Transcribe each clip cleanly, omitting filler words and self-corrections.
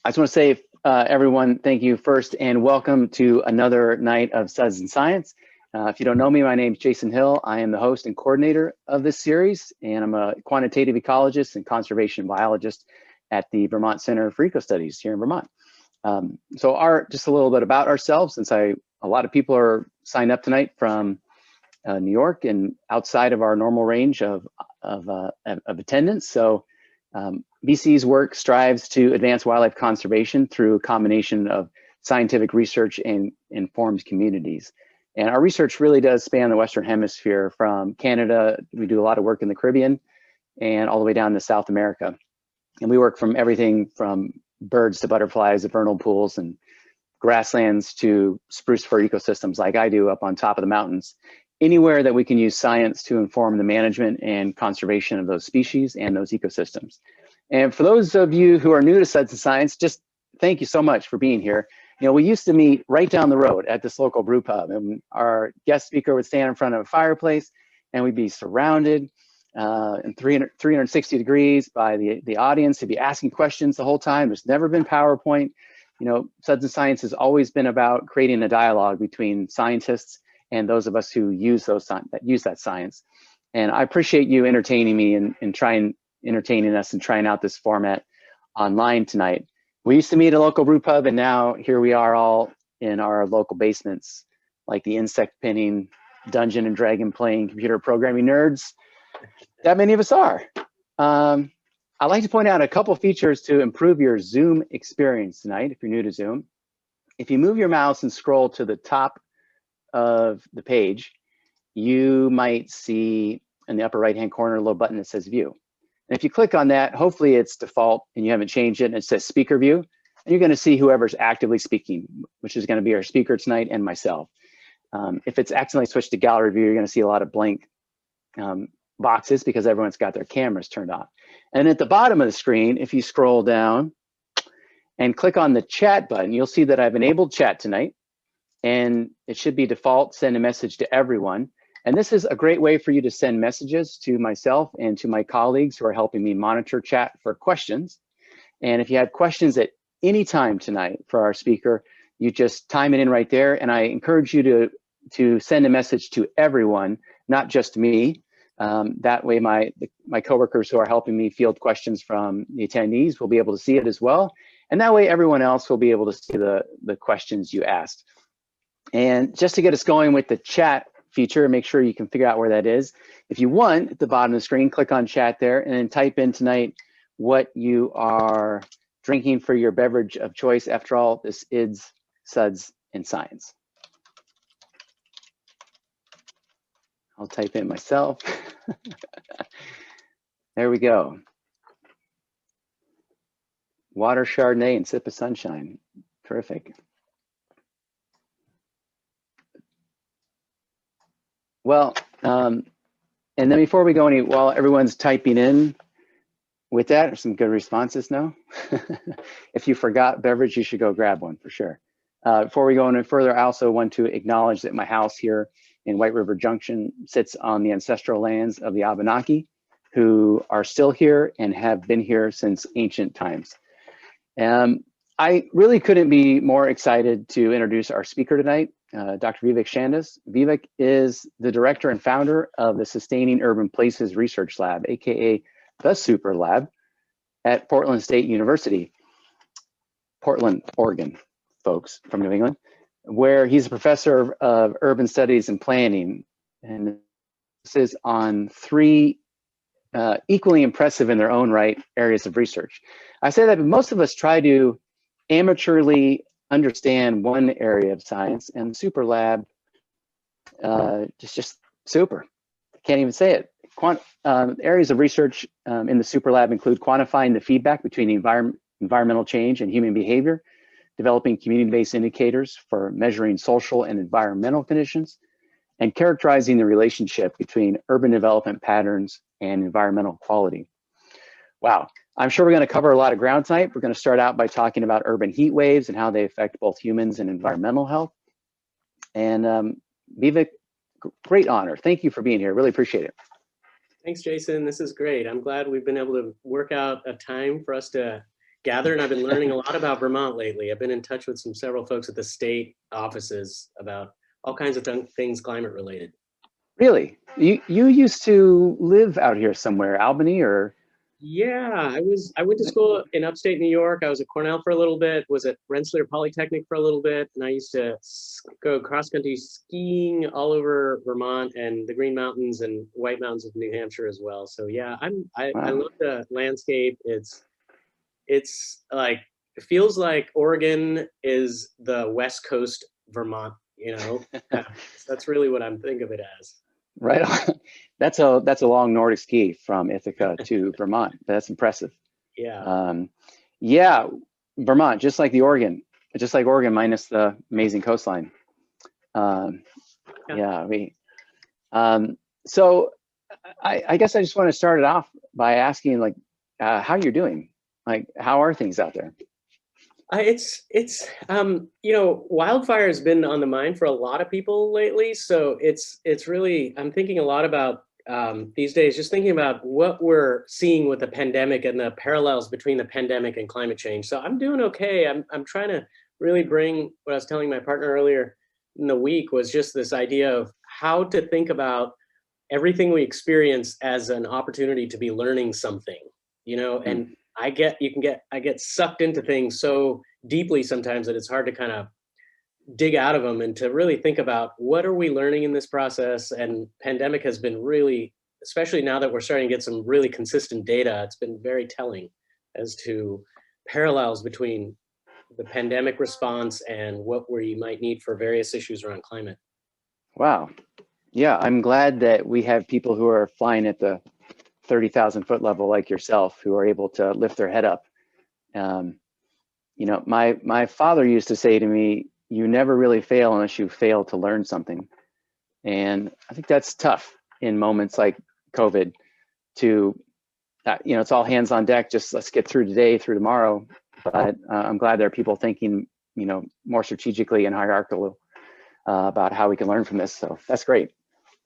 I just want to say, everyone, thank you first and welcome to another night of Suds Science. If you don't know me, my name is Jason Hill. I am the host and coordinator of this series, and I'm a quantitative ecologist and conservation biologist at the Vermont Center for Eco Studies here in Vermont. So just a little bit about ourselves, since a lot of people are signed up tonight from New York and outside of our normal range of attendance. So BC's work strives to advance wildlife conservation through a combination of scientific research and informed communities. And our research really does span the Western Hemisphere from Canada. We do a lot of work in the Caribbean and all the way down to South America. And we work from everything from birds to butterflies to vernal pools and grasslands to spruce fir ecosystems like I do up on top of the mountains. Anywhere that we can use science to inform the management and conservation of those species and those ecosystems. And for those of you who are new to Suds Science, just thank you so much for being here. You know, we used to meet right down the road at this local brew pub, and our guest speaker would stand in front of a fireplace and we'd be surrounded in 360 degrees by the audience. He'd be asking questions the whole time. There's never been PowerPoint. You know, Suds Science has always been about creating a dialogue between scientists and those of us who use that science. And I appreciate you entertaining me and entertaining us and trying out this format online tonight. We used to meet at a local brew pub, and now here we are all in our local basements, like the insect pinning, Dungeon and Dragon playing computer programming nerds. That many of us are. I'd like to point out a couple features to improve your Zoom experience tonight if you're new to Zoom. If you move your mouse and scroll to the top of the page, you might see in the upper right-hand corner a little button that says View. And if you click on that, hopefully it's default and you haven't changed it, and it says Speaker View. And you're going to see whoever's actively speaking, which is going to be our speaker tonight and myself. If it's accidentally switched to Gallery View, you're going to see a lot of blank boxes because everyone's got their cameras turned off. And at the bottom of the screen, if you scroll down and click on the chat button, you'll see that I've enabled chat tonight. And it should be default, send a message to everyone. And this is a great way for you to send messages to myself and to my colleagues who are helping me monitor chat for questions. And if you have questions at any time tonight for our speaker, you just time it in right there. And I encourage you to send a message to everyone, not just me. That way my coworkers who are helping me field questions from the attendees will be able to see it as well. And that way everyone else will be able to see the questions you asked. And just to get us going with the chat feature, make sure you can figure out where that is. If you want, at the bottom of the screen, click on chat there and then type in tonight what you are drinking for your beverage of choice. After all, this is Suds in Science. I'll type in myself. There we go. Water, Chardonnay, and sip of sunshine. Terrific. Well, and then before we go while everyone's typing in with that, there's some good responses now. If you forgot beverage, you should go grab one for sure. Before we go any further, I also want to acknowledge that my house here in White River Junction sits on the ancestral lands of the Abenaki, who are still here and have been here since ancient times. I really couldn't be more excited to introduce our speaker tonight, Dr. Vivek Shandas. Vivek is the director and founder of the Sustaining Urban Places Research Lab, AKA the Super Lab, at Portland State University, Portland, Oregon, folks from New England, where he's a professor of urban studies and planning. And this is on three equally impressive in their own right areas of research. I say that most of us try to amateurly understand one area of science, and the Super Lab just super. Can't even say it. Areas of research in the Super Lab include quantifying the feedback between environmental change and human behavior, developing community-based indicators for measuring social and environmental conditions, and characterizing the relationship between urban development patterns and environmental quality. Wow, I'm sure we're going to cover a lot of ground tonight. We're going to start out by talking about urban heat waves and how they affect both humans and environmental health. And Vivek, great honor. Thank you for being here. Really appreciate it. Thanks, Jason. This is great. I'm glad we've been able to work out a time for us to gathered. I've been learning a lot about Vermont lately. I've been in touch with several folks at the state offices about all kinds of things climate related. Really? You used to live out here somewhere, Albany or? Yeah, I went to school in upstate New York. I was at Cornell for a little bit, was at Rensselaer Polytechnic for a little bit, and I used to go cross-country skiing all over Vermont and the Green Mountains and White Mountains of New Hampshire as well. So yeah, I Wow. love the landscape. It's like, it feels like Oregon is the West Coast Vermont, you know. That's really what I'm thinking of it as. Right on. That's a long Nordic ski from Ithaca to Vermont. That's impressive. Yeah. Yeah, Vermont, just like Oregon minus the amazing coastline. Yeah, so I guess I just want to start it off by asking, like, how you're doing. Like, how are things out there? Wildfire has been on the mind for a lot of people lately. So it's really, I'm thinking a lot about these days, just thinking about what we're seeing with the pandemic and the parallels between the pandemic and climate change. So I'm doing okay. I'm trying to really bring what I was telling my partner earlier in the week, was just this idea of how to think about everything we experience as an opportunity to be learning something, and I get sucked into things so deeply sometimes that it's hard to kind of dig out of them, and to really think about what are we learning in this process. And pandemic has been really, especially now that we're starting to get some really consistent data, it's been very telling as to parallels between the pandemic response and what we might need for various issues around climate. Wow. Yeah, I'm glad that we have people who are flying at the 30,000 foot level like yourself, who are able to lift their head up. My father used to say to me, you never really fail unless you fail to learn something. And I think that's tough in moments like COVID to, it's all hands on deck, just let's get through today, through tomorrow. But I'm glad there are people thinking, more strategically and hierarchical about how we can learn from this. So that's great.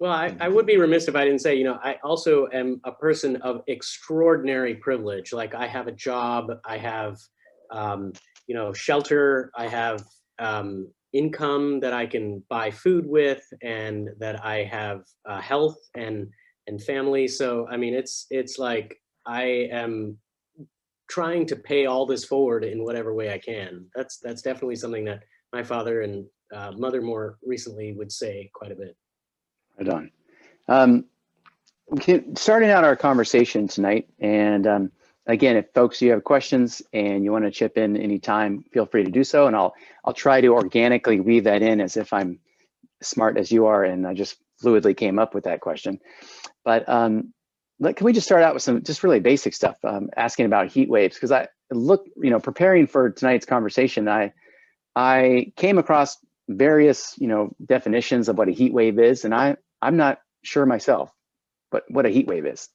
Well, I would be remiss if I didn't say, I also am a person of extraordinary privilege. Like, I have a job, I have, shelter, I have income that I can buy food with, and that I have health and family. So, I mean, it's like I am trying to pay all this forward in whatever way I can. That's definitely something that my father and mother more recently would say quite a bit. Right on. Starting out our conversation tonight, and again, if folks, you have questions and you want to chip in anytime, feel free to do so, and I'll try to organically weave that in as if I'm smart as you are, and I just fluidly came up with that question. But can we just start out with some just really basic stuff, asking about heat waves, because preparing for tonight's conversation, I came across various definitions of what a heat wave is, and I'm not sure myself but what a heat wave is.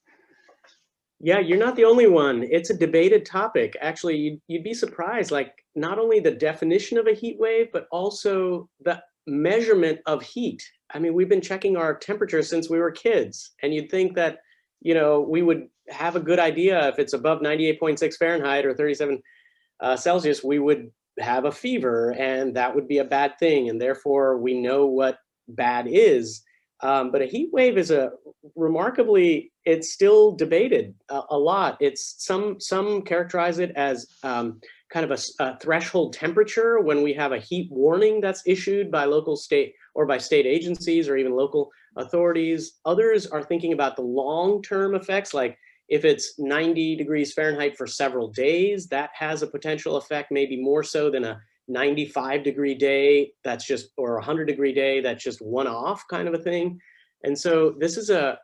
Yeah, you're not the only one. It's a debated topic. Actually, you'd be surprised, like, not only the definition of a heat wave, but also the measurement of heat. I mean, we've been checking our temperature since we were kids, and you'd think that, we would have a good idea if it's above 98.6 Fahrenheit or 37 Celsius, we would have a fever, and that would be a bad thing, and therefore we know what bad is. But a heat wave is it's still debated a lot. It's some characterize it as kind of a threshold temperature when we have a heat warning that's issued by local, state, or by state agencies or even local authorities. Others are thinking about the long-term effects, like if it's 90 degrees Fahrenheit for several days, that has a potential effect, maybe more so than a 95-degree day that's just, or a 100-degree day that's just one-off kind of a thing. And so this is a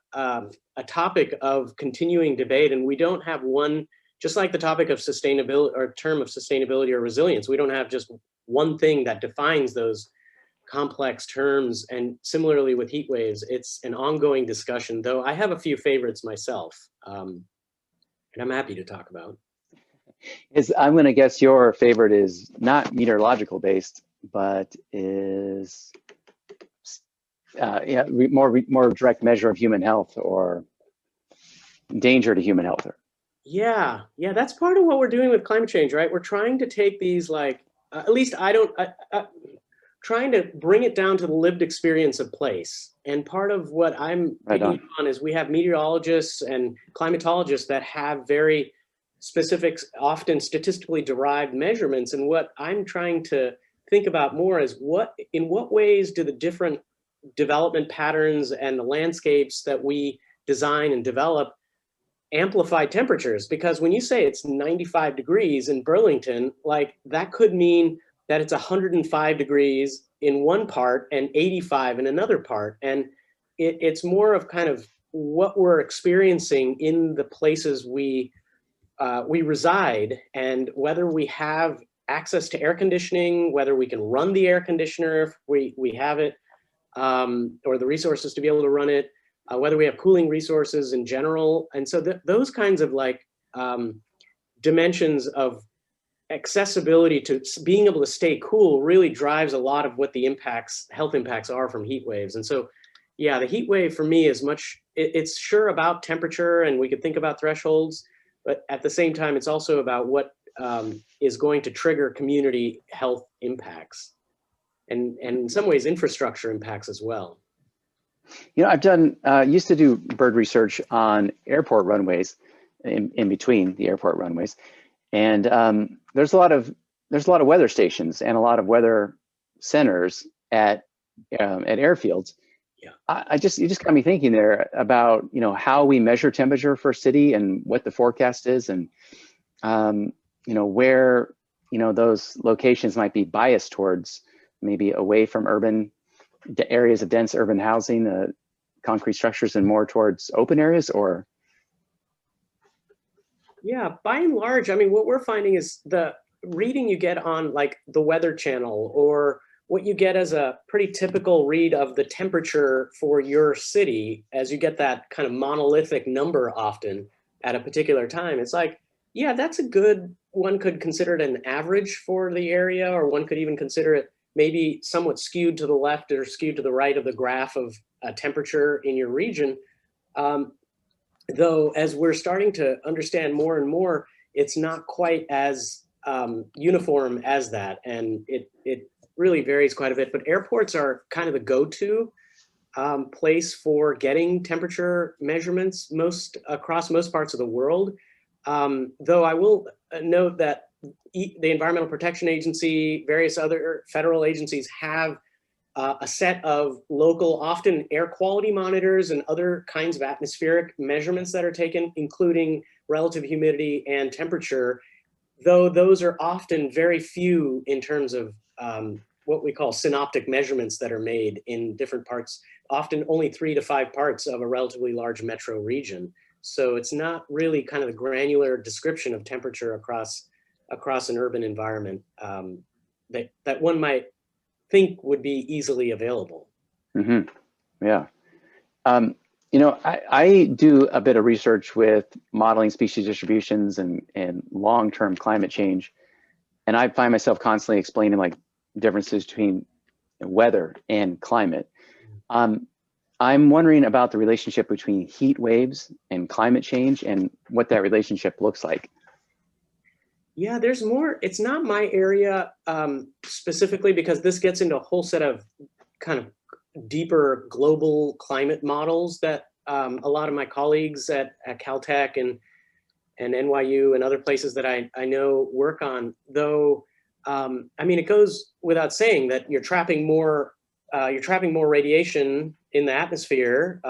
topic of continuing debate, and we don't have one, just like the topic of sustainability or term of sustainability or resilience, we don't have just one thing that defines those complex terms. And similarly with heat waves, it's an ongoing discussion, though I have a few favorites myself, and I'm happy to talk about. I'm going to guess your favorite is not meteorological based, but is more direct measure of human health or danger to human health. Yeah, yeah, that's part of what we're doing with climate change, right? We're trying to take these like, at least I don't, trying to bring it down to the lived experience of place. And part of what I'm Right picking up on. on is we have meteorologists and climatologists that have very specific, often statistically derived measurements. And what I'm trying to think about more is in what ways do the different development patterns and the landscapes that we design and develop amplify temperatures? Because when you say it's 95 degrees in Burlington, like that could mean that it's 105 degrees in one part and 85 in another part. And it's more of kind of what we're experiencing in the places we reside, and whether we have access to air conditioning, whether we can run the air conditioner if we have it, or the resources to be able to run it, whether we have cooling resources in general. And so those kinds of like dimensions of accessibility to being able to stay cool really drives a lot of what the health impacts are from heat waves. And so, yeah, the heat wave for me is it's sure about temperature, and we could think about thresholds, but at the same time, it's also about what is going to trigger community health impacts, and in some ways, infrastructure impacts as well. You know, I've done, used to do bird research on airport runways, in between the airport runways. And there's a lot of weather stations and a lot of weather centers at airfields. Yeah. You just got me thinking there about, you know, how we measure temperature for a city and what the forecast is, and you know, where, you know, those locations might be biased towards maybe away from urban areas of dense urban housing, concrete structures, and more towards open areas, or. Yeah, by and large, I mean, what we're finding is the reading you get on like the Weather Channel, or what you get as a pretty typical read of the temperature for your city, as you get that kind of monolithic number often at a particular time. It's like, yeah, that's a good one. Could consider it an average for the area, or one could even consider it maybe somewhat skewed to the left or skewed to the right of the graph of temperature in your region. Um, though, as we're starting to understand more and more, it's not quite as uniform as that, and it really varies quite a bit. But airports are kind of the go-to place for getting temperature measurements across most parts of the world. Though I will note that the Environmental Protection Agency, various other federal agencies have a set of local, often air quality monitors and other kinds of atmospheric measurements that are taken, including relative humidity and temperature, though those are often very few in terms of what we call synoptic measurements that are made in different parts, often only 3 to 5 parts of a relatively large metro region. So it's not really kind of the granular description of temperature across an urban environment that one might think would be easily available. Mm-hmm. Yeah. You know, I do a bit of research with modeling species distributions and long-term climate change. And I find myself constantly explaining like differences between weather and climate. I'm wondering about the relationship between heat waves and climate change and what that relationship looks like. Yeah, there's more. It's not my area specifically, because this gets into a whole set of kind of deeper global climate models that a lot of my colleagues at Caltech and NYU and other places that I know work on. Though, I mean, it goes without saying that you're trapping more radiation in the atmosphere,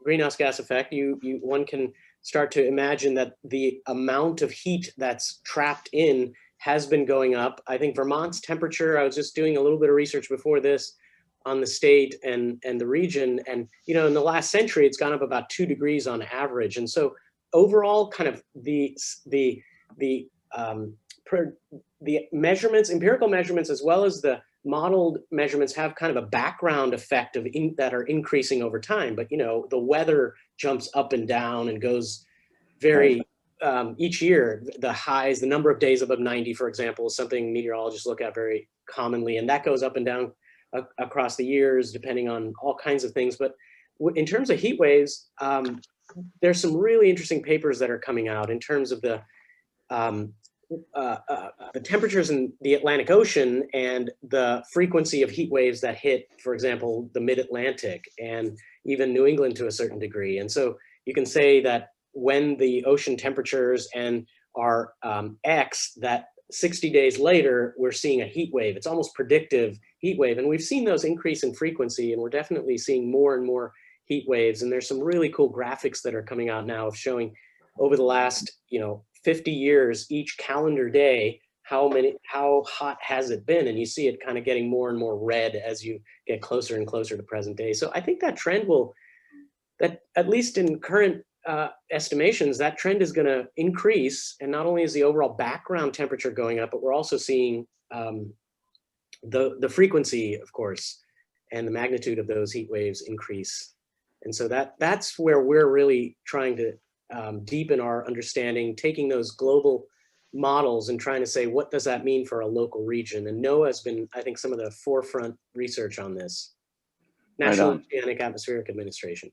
greenhouse gas effect. One can start to imagine that the amount of heat that's trapped in has been going up. I think Vermont's temperature, I was just doing a little bit of research before this on the state and the region, and you know, in the last century, it's gone up about 2 degrees on average. And so overall, kind of the measurements, empirical measurements, as well as the modeled measurements, have kind of a background effect that are increasing over time. But you know, the weather jumps up and down and goes very each year. The number of days above 90, for example, is something meteorologists look at very commonly, and that goes up and down across the years depending on all kinds of things. But in terms of heat waves, there's some really interesting papers that are coming out in terms of the temperatures in the Atlantic Ocean and the frequency of heat waves that hit, for example, the mid-Atlantic and even New England to a certain degree. And so you can say that when the ocean temperatures and are X, that 60 days later, we're seeing a heat wave. It's almost predictive heat wave. And we've seen those increase in frequency, and we're definitely seeing more and more heat waves. And there's some really cool graphics that are coming out now of showing over the last, 50 years, each calendar day, how hot has it been? And you see it kind of getting more and more red as you get closer and closer to present day. So I think that trend that at least in current estimations, that trend is going to increase. And not only is the overall background temperature going up, but we're also seeing the frequency, of course, and the magnitude of those heat waves increase. And so that's where we're really trying to deepen our understanding, taking those global models and trying to say, what does that mean for a local region? And NOAA has been, I think, some of the forefront research on this. National Oceanic Atmospheric Administration.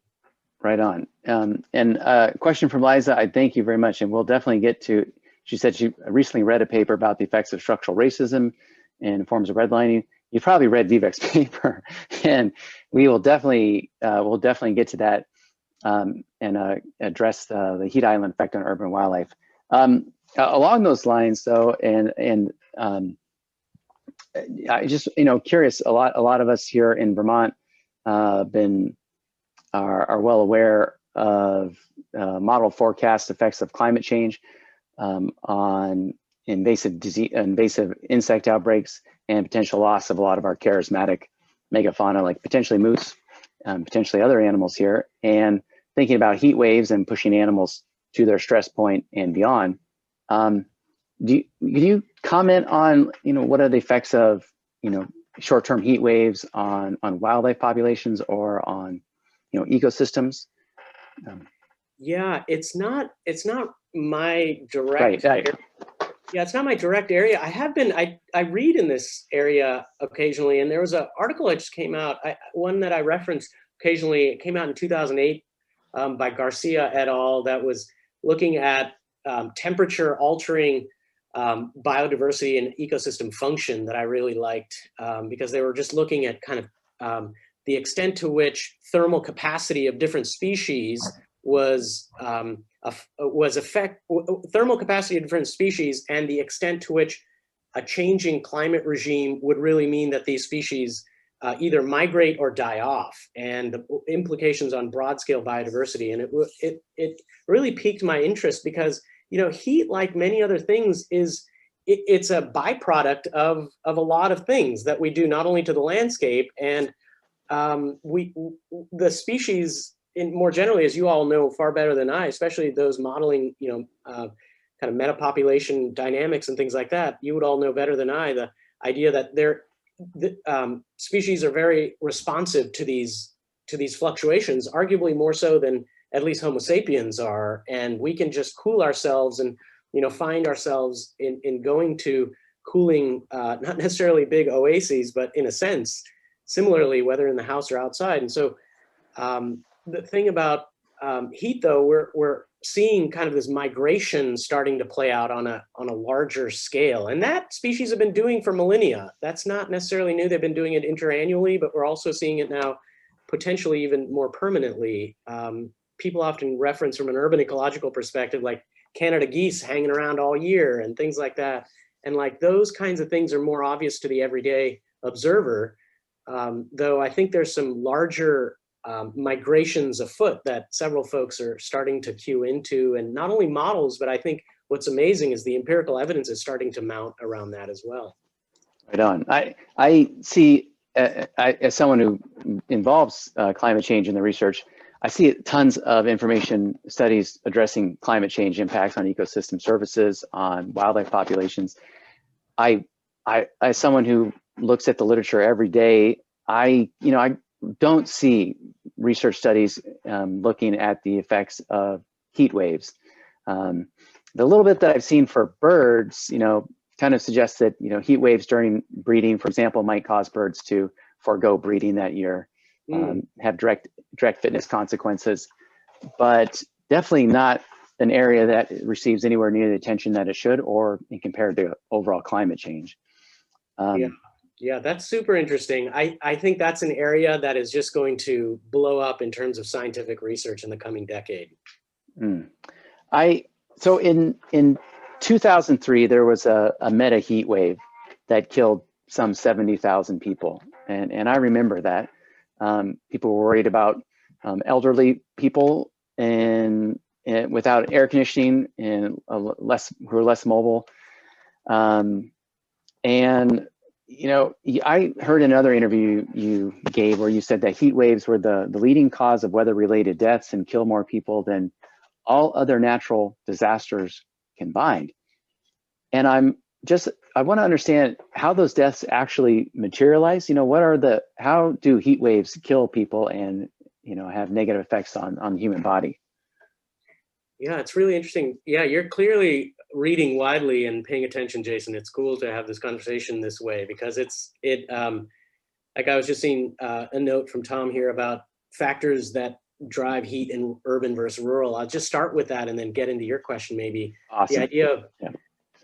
Right on. And a question from Liza, I thank you very much. And we'll definitely get to, she said she recently read a paper about the effects of structural racism and forms of redlining. You probably read Vivek's paper, and we will definitely, get to that and address the heat island effect on urban wildlife. Along those lines, though, and I just curious. A lot of us here in Vermont are well aware of model forecast effects of climate change on invasive insect outbreaks and potential loss of a lot of our charismatic megafauna, like potentially moose, potentially other animals here, and thinking about heat waves and pushing animals to their stress point and beyond. Can you comment on, what are the effects of, short-term heat waves on wildlife populations or on, ecosystems? Yeah, it's not my direct. Right. Yeah, it's not my direct area. I read in this area occasionally, and there was an article that just came out, one that I referenced occasionally. It came out in 2008 by Garcia et al. That was looking at temperature altering biodiversity and ecosystem function that I really liked because they were just looking at kind of the extent to which thermal capacity of different species thermal capacity of different species and the extent to which a changing climate regime would really mean that these species either migrate or die off, and the implications on broad scale biodiversity. And it really piqued my interest because, heat, like many other things, it's a byproduct of a lot of things that we do, not only to the landscape, and the species more generally, as you all know far better than I, especially those modeling, kind of metapopulation dynamics and things like that, you would all know better than I, the idea that species are very responsive to these fluctuations, arguably more so than at least Homo sapiens are. And we can just cool ourselves and, find ourselves in going to cooling, not necessarily big oases, but in a sense, similarly, whether in the house or outside. And so the thing about heat, though, we're seeing kind of this migration starting to play out on a larger scale, and that species have been doing for millennia. That's not necessarily new. They've been doing it interannually, but we're also seeing it now potentially even more permanently. People often reference from an urban ecological perspective, like Canada geese hanging around all year and things like that. And like those kinds of things are more obvious to the everyday observer, though I think there's some larger migrations afoot that several folks are starting to cue into, and not only models, but I think what's amazing is the empirical evidence is starting to mount around that as well. Right on. I see, as someone who involves climate change in the research, I see tons of information studies addressing climate change impacts on ecosystem services, on wildlife populations. I as someone who looks at the literature every day, I don't see research studies looking at the effects of heat waves. The little bit that I've seen for birds, kind of suggests that, heat waves during breeding, for example, might cause birds to forego breeding that year, have direct fitness consequences. But definitely not an area that receives anywhere near the attention that it should, or in compared to overall climate change. Yeah, that's super interesting. I think that's an area that is just going to blow up in terms of scientific research in the coming decade. So in 2003, there was a meta heat wave that killed some 70,000 people. And I remember that. People were worried about elderly people and without air conditioning and who are less mobile. And you know, I heard another interview you gave where you said that heat waves were the leading cause of weather-related deaths and kill more people than all other natural disasters combined. And I want to understand how those deaths actually materialize. You know, how do heat waves kill people and, you know, have negative effects on the human body? Yeah, it's really interesting. Yeah, you're clearly reading widely and paying attention, Jason. It's cool to have this conversation this way because like I was just seeing a note from Tom here about factors that drive heat in urban versus rural. I'll just start with that and then get into your question maybe. Awesome.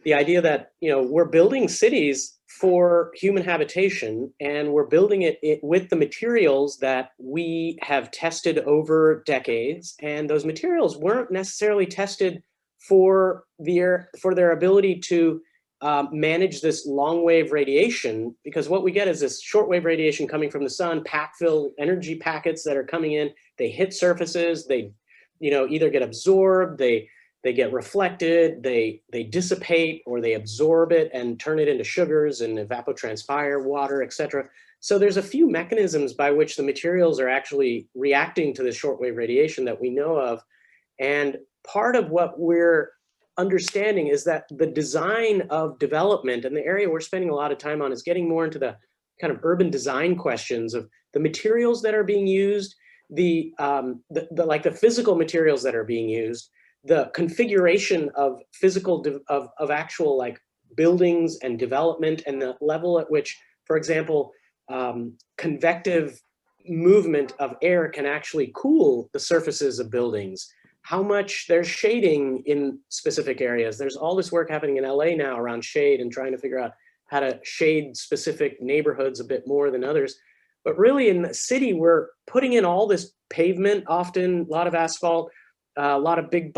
The idea that, you know, we're building cities for human habitation, and we're building it with the materials that we have tested over decades, and those materials weren't necessarily tested for their ability to manage this long wave radiation, because what we get is this short wave radiation coming from the sun, pack-filled energy packets that are coming in. They hit surfaces, they, you know, either get absorbed, they get reflected, they dissipate, or they absorb it and turn it into sugars and evapotranspire water, etc. So there's a few mechanisms by which the materials are actually reacting to this shortwave radiation that we know of. And part of what we're understanding is that the design of development, and the area we're spending a lot of time on, is getting more into the kind of urban design questions of the materials that are being used, the physical materials that are being used, the configuration of of actual like buildings and development, and the level at which, for example, convective movement of air can actually cool the surfaces of buildings, how much there's shading in specific areas. There's all this work happening in LA now around shade and trying to figure out how to shade specific neighborhoods a bit more than others. But really in the city, we're putting in all this pavement, often a lot of asphalt, a lot of big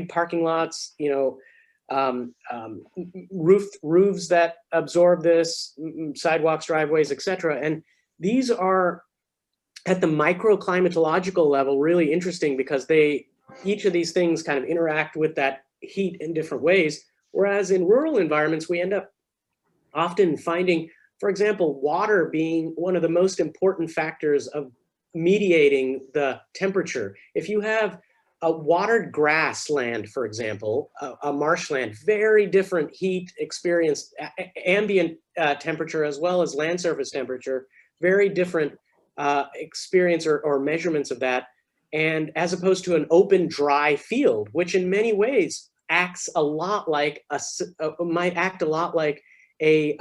parking lots, you know, roofs that absorb this, sidewalks, driveways, etc. And these are at the microclimatological level really interesting because each of these things kind of interact with that heat in different ways. Whereas in rural environments, we end up often finding, for example, water being one of the most important factors of mediating the temperature. If you have a watered grassland, for example, a marshland, very different heat experience, ambient temperature as well as land surface temperature, very different experience or measurements of that. And as opposed to an open, dry field, which in many ways acts a lot like might act a lot like a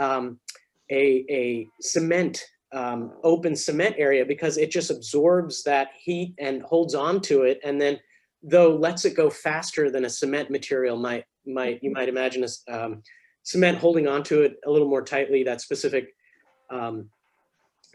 cement, open cement area, because it just absorbs that heat and holds on to it, and then though lets it go faster than a cement material might you might imagine cement holding onto it a little more tightly, that specific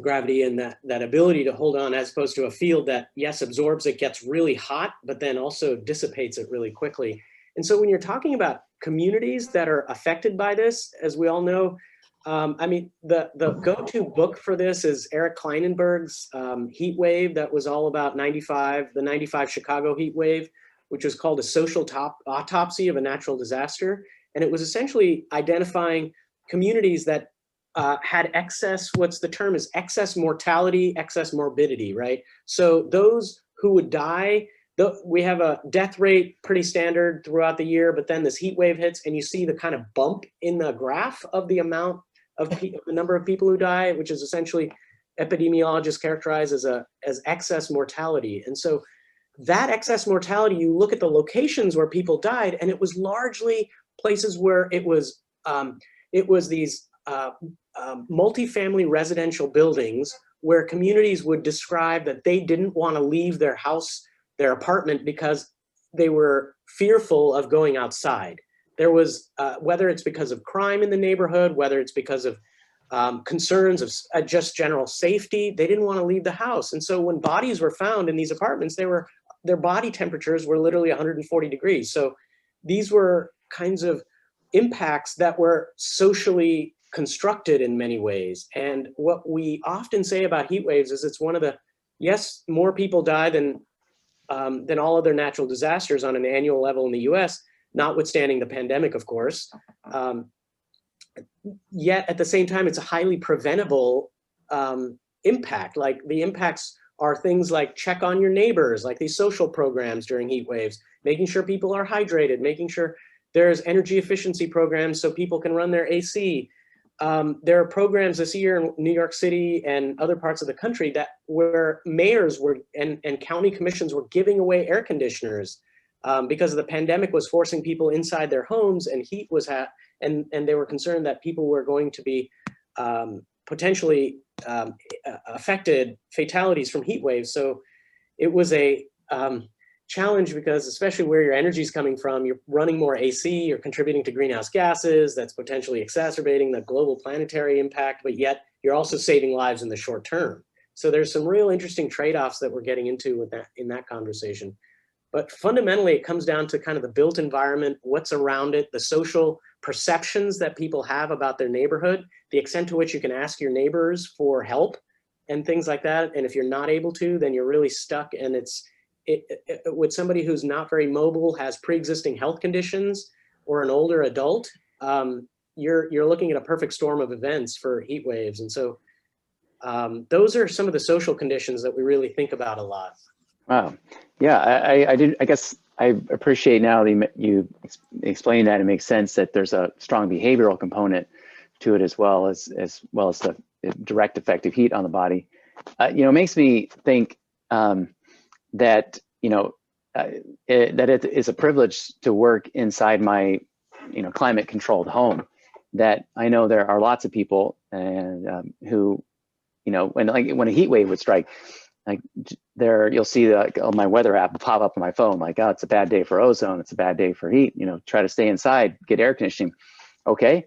gravity and that ability to hold on, as opposed to a field that, yes, absorbs it, gets really hot, but then also dissipates it really quickly. And so when you're talking about communities that are affected by this, as we all know, I mean, the go-to book for this is Eric Kleinenberg's heat wave that was all about the 95 Chicago heat wave, which was called A Social Autopsy of a Natural Disaster. And it was essentially identifying communities that had excess, what's the term is excess mortality, excess morbidity, right? So those who would die, we have a death rate pretty standard throughout the year, but then this heat wave hits and you see the kind of bump in the graph of the amount of the number of people who die, which is essentially epidemiologists characterize as excess mortality. And so that excess mortality, you look at the locations where people died, and it was largely places where it was these multifamily residential buildings where communities would describe that they didn't want to leave their house, their apartment, because they were fearful of going outside. There was, whether it's because of crime in the neighborhood, whether it's because of concerns of just general safety, they didn't want to leave the house. And so when bodies were found in these apartments, their body temperatures were literally 140 degrees. So these were kinds of impacts that were socially constructed in many ways. And what we often say about heat waves is it's one of the, yes, more people die than all other natural disasters on an annual level in the US, notwithstanding the pandemic, of course. Yet at the same time, it's a highly preventable impact. Like the impacts are things like check on your neighbors, like these social programs during heat waves, making sure people are hydrated, making sure there's energy efficiency programs so people can run their AC. There are programs this year in New York City and other parts of the country where mayors were and county commissions were giving away air conditioners because the pandemic was forcing people inside their homes, and heat was and they were concerned that people were going to be potentially affected fatalities from heat waves. So it was a challenge because especially where your energy is coming from, you're running more AC, you're contributing to greenhouse gases, that's potentially exacerbating the global planetary impact, but yet you're also saving lives in the short term. So there's some real interesting trade-offs that we're getting into with that in that conversation. But fundamentally, it comes down to kind of the built environment, what's around it, the social perceptions that people have about their neighborhood, the extent to which you can ask your neighbors for help and things like that. And if you're not able to, then you're really stuck. And with somebody who's not very mobile, has pre-existing health conditions, or an older adult, you're looking at a perfect storm of events for heat waves. And so those are some of the social conditions that we really think about a lot. Wow. Yeah, I guess I appreciate now that you explained that. It makes sense that there's a strong behavioral component to it as well as the direct effect of heat on the body. It makes me think that it is a privilege to work inside my climate controlled home. That I know there are lots of people and who when a heat wave would strike, like you'll see on my weather app pop up on my phone, like, oh, it's a bad day for ozone, it's a bad day for heat, try to stay inside, get air conditioning. Okay,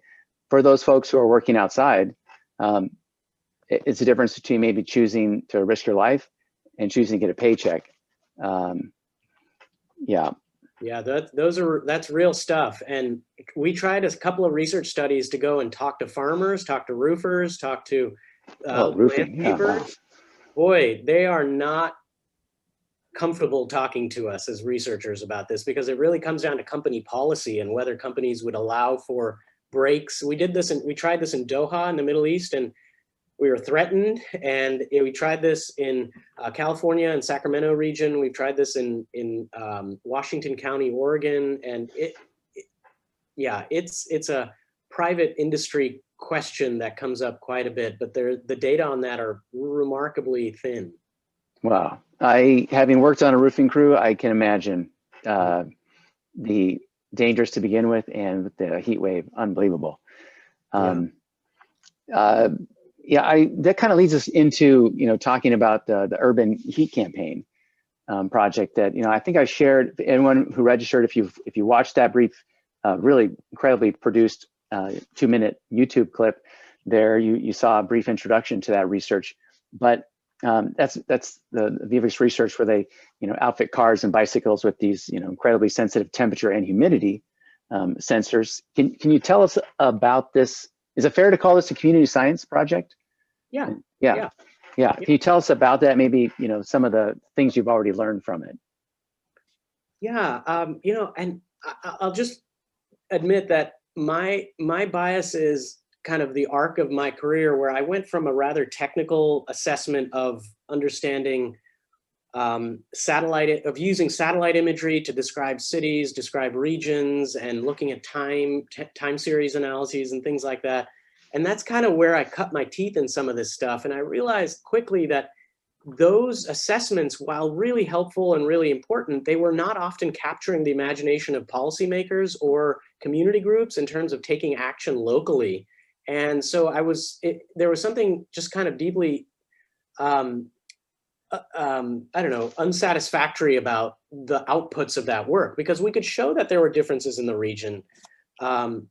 for those folks who are working outside, it's a difference between maybe choosing to risk your life and choosing to get a paycheck. Yeah, that's real stuff. And we tried a couple of research studies to go and talk to farmers, talk to roofers, talk to roofing, landscapers. yeah, wow. Boy, they are not comfortable talking to us as researchers about this, because it really comes down to company policy and whether companies would allow for breaks. We tried this in Doha in the Middle East, and we were threatened. And we tried this in California and Sacramento region. We've tried this in Washington County, Oregon, and it's a private industry question that comes up quite a bit, but the data on that are remarkably thin. Wow. Having worked on a roofing crew, I can imagine the dangers to begin with, and with the heat wave, unbelievable. That kind of leads us into talking about the urban heat campaign project that I think I shared. Anyone who registered, if you watched that brief, really incredibly produced 2-minute YouTube clip there, you saw a brief introduction to that research. But that's the Vivix research, where they outfit cars and bicycles with these incredibly sensitive temperature and humidity sensors. Can you tell us about this? Is it fair to call this a community science project? Yeah. Can you tell us about that? Maybe some of the things you've already learned from it. Yeah, and I'll just admit that my bias is kind of the arc of my career, where I went from a rather technical assessment of understanding using satellite imagery to describe cities, describe regions, and looking at time series analyses and things like that. And that's kind of where I cut my teeth in some of this stuff. And I realized quickly that those assessments, while really helpful and really important, they were not often capturing the imagination of policymakers or community groups in terms of taking action locally. And so there was something just kind of deeply I don't know, unsatisfactory about the outputs of that work, because we could show that there were differences in the region. Um,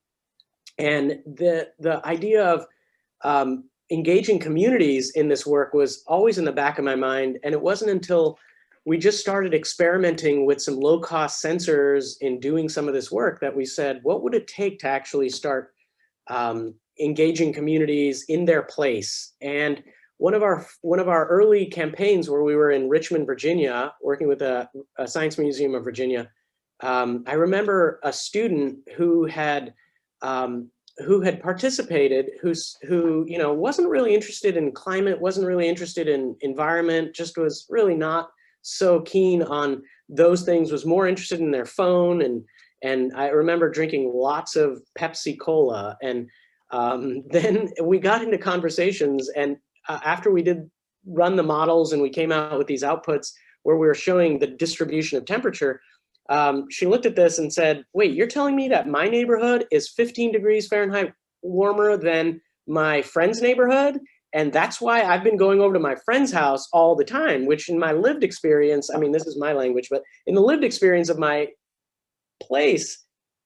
and the idea of engaging communities in this work was always in the back of my mind. And it wasn't until we just started experimenting with some low-cost sensors in doing some of this work that we said, what would it take to actually start engaging communities in their place? And one of our early campaigns, where we were in Richmond, Virginia, working with a Science Museum of Virginia, I remember a student who had participated, who wasn't really interested in climate, wasn't really interested in environment, just was really not so keen on those things, was more interested in their phone. And I remember drinking lots of Pepsi Cola. And then we got into conversations, and after we did run the models and we came out with these outputs where we were showing the distribution of temperature, she looked at this and said, wait, you're telling me that my neighborhood is 15 degrees Fahrenheit warmer than my friend's neighborhood? And that's why I've been going over to my friend's house all the time, which in my lived experience, I mean, this is my language, but in the lived experience of my place,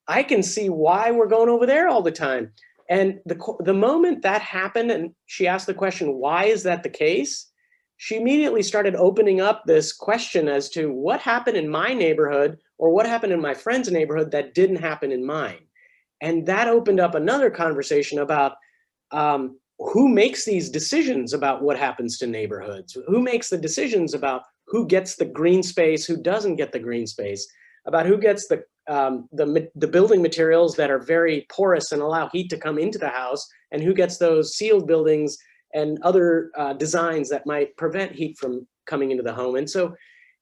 I can see why we're going over there all the time. And the moment that happened and she asked the question, why is that the case? She immediately started opening up this question as to what happened in my neighborhood or what happened in my friend's neighborhood that didn't happen in mine. And that opened up another conversation about who makes these decisions about what happens to neighborhoods, who makes the decisions about who gets the green space, who doesn't get the green space, about who gets the building materials that are very porous and allow heat to come into the house, and who gets those sealed buildings and other designs that might prevent heat from coming into the home. And so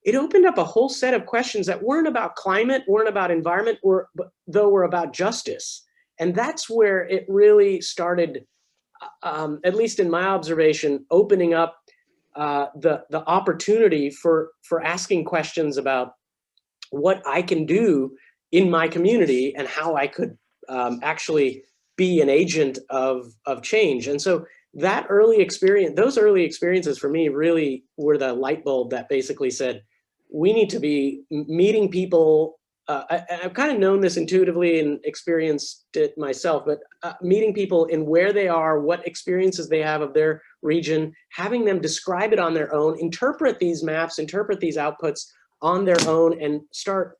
it opened up a whole set of questions that weren't about climate, weren't about environment, though were about justice. And that's where it really started, at least in my observation, opening up the opportunity for asking questions about what I can do in my community and how I could actually be an agent of change. And so that early experience, those early experiences for me really were the light bulb that basically said, we need to be meeting people. I've kind of known this intuitively and experienced it myself, but meeting people in where they are, what experiences they have of their region, having them describe it on their own, interpret these maps, interpret these outputs on their own, and start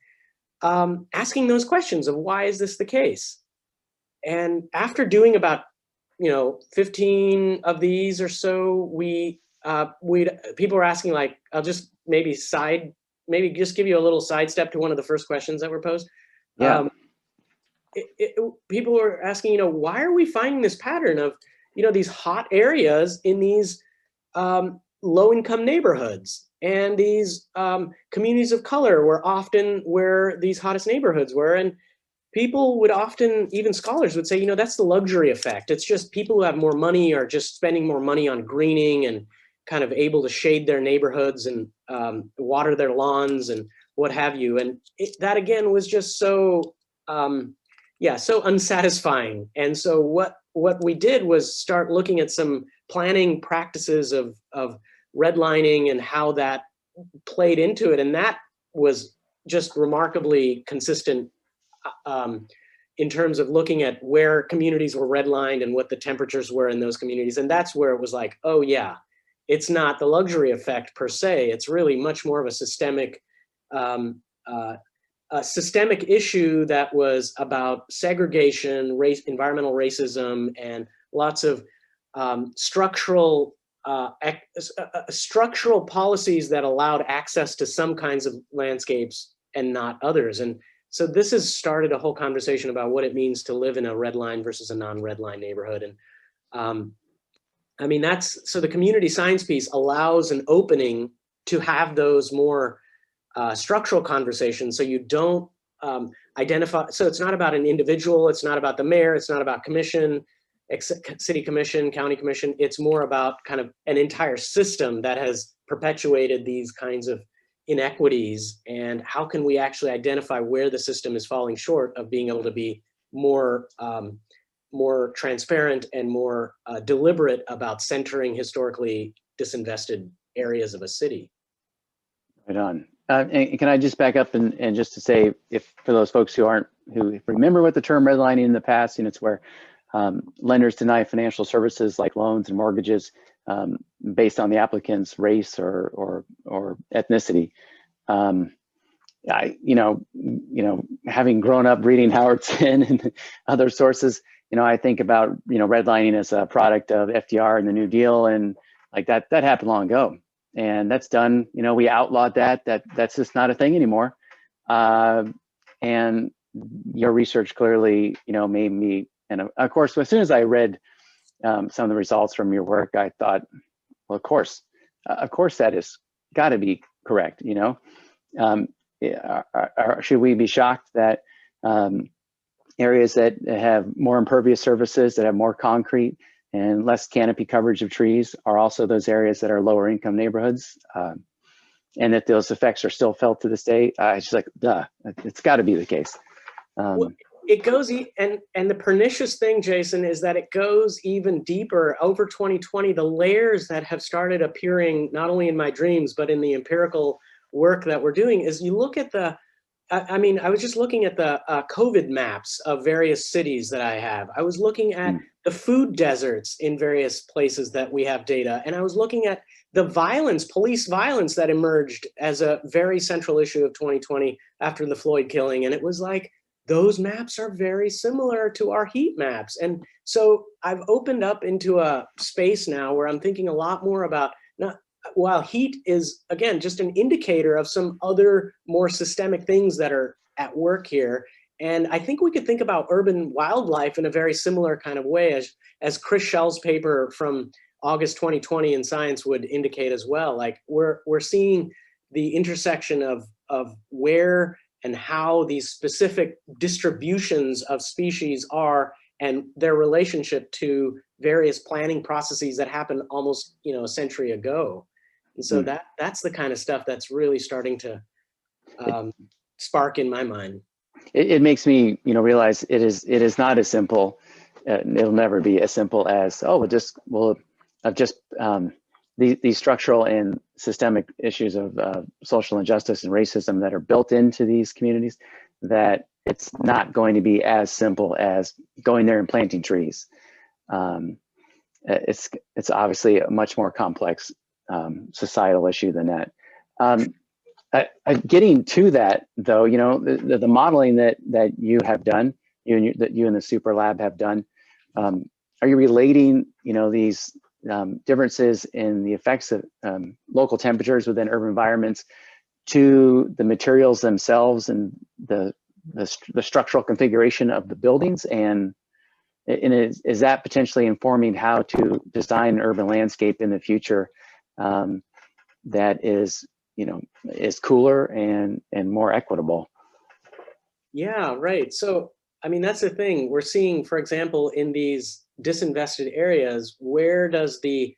asking those questions of why is this the case? And after doing about 15 of these or so, people were asking, like, I'll just maybe just give you a little sidestep to one of the first questions that were posed. Yeah. People were asking, why are we finding this pattern of, these hot areas in these low-income neighborhoods, and these communities of color were often where these hottest neighborhoods were. And people would often, even scholars would say, that's the luxury effect. It's just people who have more money are just spending more money on greening and kind of able to shade their neighborhoods and water their lawns and what have you. And that again was just so, so unsatisfying. And so what we did was start looking at some planning practices of redlining and how that played into it. And that was just remarkably consistent in terms of looking at where communities were redlined and what the temperatures were in those communities. And that's where it was like, oh yeah, it's not the luxury effect per se. It's really much more of a systemic issue that was about segregation, race, environmental racism, and lots of structural policies that allowed access to some kinds of landscapes and not others. And so this has started a whole conversation about what it means to live in a red line versus a non-red line neighborhood. And I mean, so the community science piece allows an opening to have those more structural conversations. So you don't identify, so it's not about an individual, it's not about the mayor, it's not about commission, city commission, county commission. It's more about kind of an entire system that has perpetuated these kinds of inequities, and how can we actually identify where the system is falling short of being able to be more transparent and more deliberate about centering historically disinvested areas of a city. Right on. And can I just back up and just to say, if for those folks who remember what the term redlining in the past, it's where lenders deny financial services like loans and mortgages based on the applicant's race or ethnicity. Having grown up reading Howard Zinn and other sources, I think about redlining as a product of FDR and the New Deal, and like that happened long ago. And that's done. We outlawed that. That's just not a thing anymore. And your research clearly, made me. And of course, as soon as I read some of the results from your work, I thought, well, of course, that is got to be correct. Should we be shocked that areas that have more impervious surfaces, that have more concrete and less canopy coverage of trees, are also those areas that are lower income neighborhoods, and that those effects are still felt to this day? It's just like, duh, it's got to be the case. Well, it goes, and the pernicious thing, Jason, is that it goes even deeper. Over 2020, the layers that have started appearing, not only in my dreams, but in the empirical work that we're doing, is you look at I was just looking at the COVID maps of various cities that I have. I was looking at the food deserts in various places that we have data. And I was looking at the police violence that emerged as a very central issue of 2020 after the Floyd killing. And it was like, those maps are very similar to our heat maps. And so I've opened up into a space now where I'm thinking a lot more about, while heat is, again, just an indicator of some other more systemic things that are at work here. And I think we could think about urban wildlife in a very similar kind of way, as Chris Schell's paper from August 2020 in Science would indicate as well. Like we're seeing the intersection of where and how these specific distributions of species are and their relationship to various planning processes that happened almost a century ago. And so that's the kind of stuff that's really starting to spark in my mind. It makes me realize it is not as simple. It'll never be as simple as, these structural and systemic issues of social injustice and racism that are built into these communities, that it's not going to be as simple as going there and planting trees. It's obviously a much more complex societal issue than that. Getting to that, though, the modeling that you have done, that you and the Super Lab have done, are you relating, these differences in the effects of local temperatures within urban environments to the materials themselves and the structural configuration of the buildings? And is that potentially informing how to design an urban landscape in the future that is cooler and more equitable? Yeah, right. So, that's the thing. We're seeing, for example, in these disinvested areas, where does the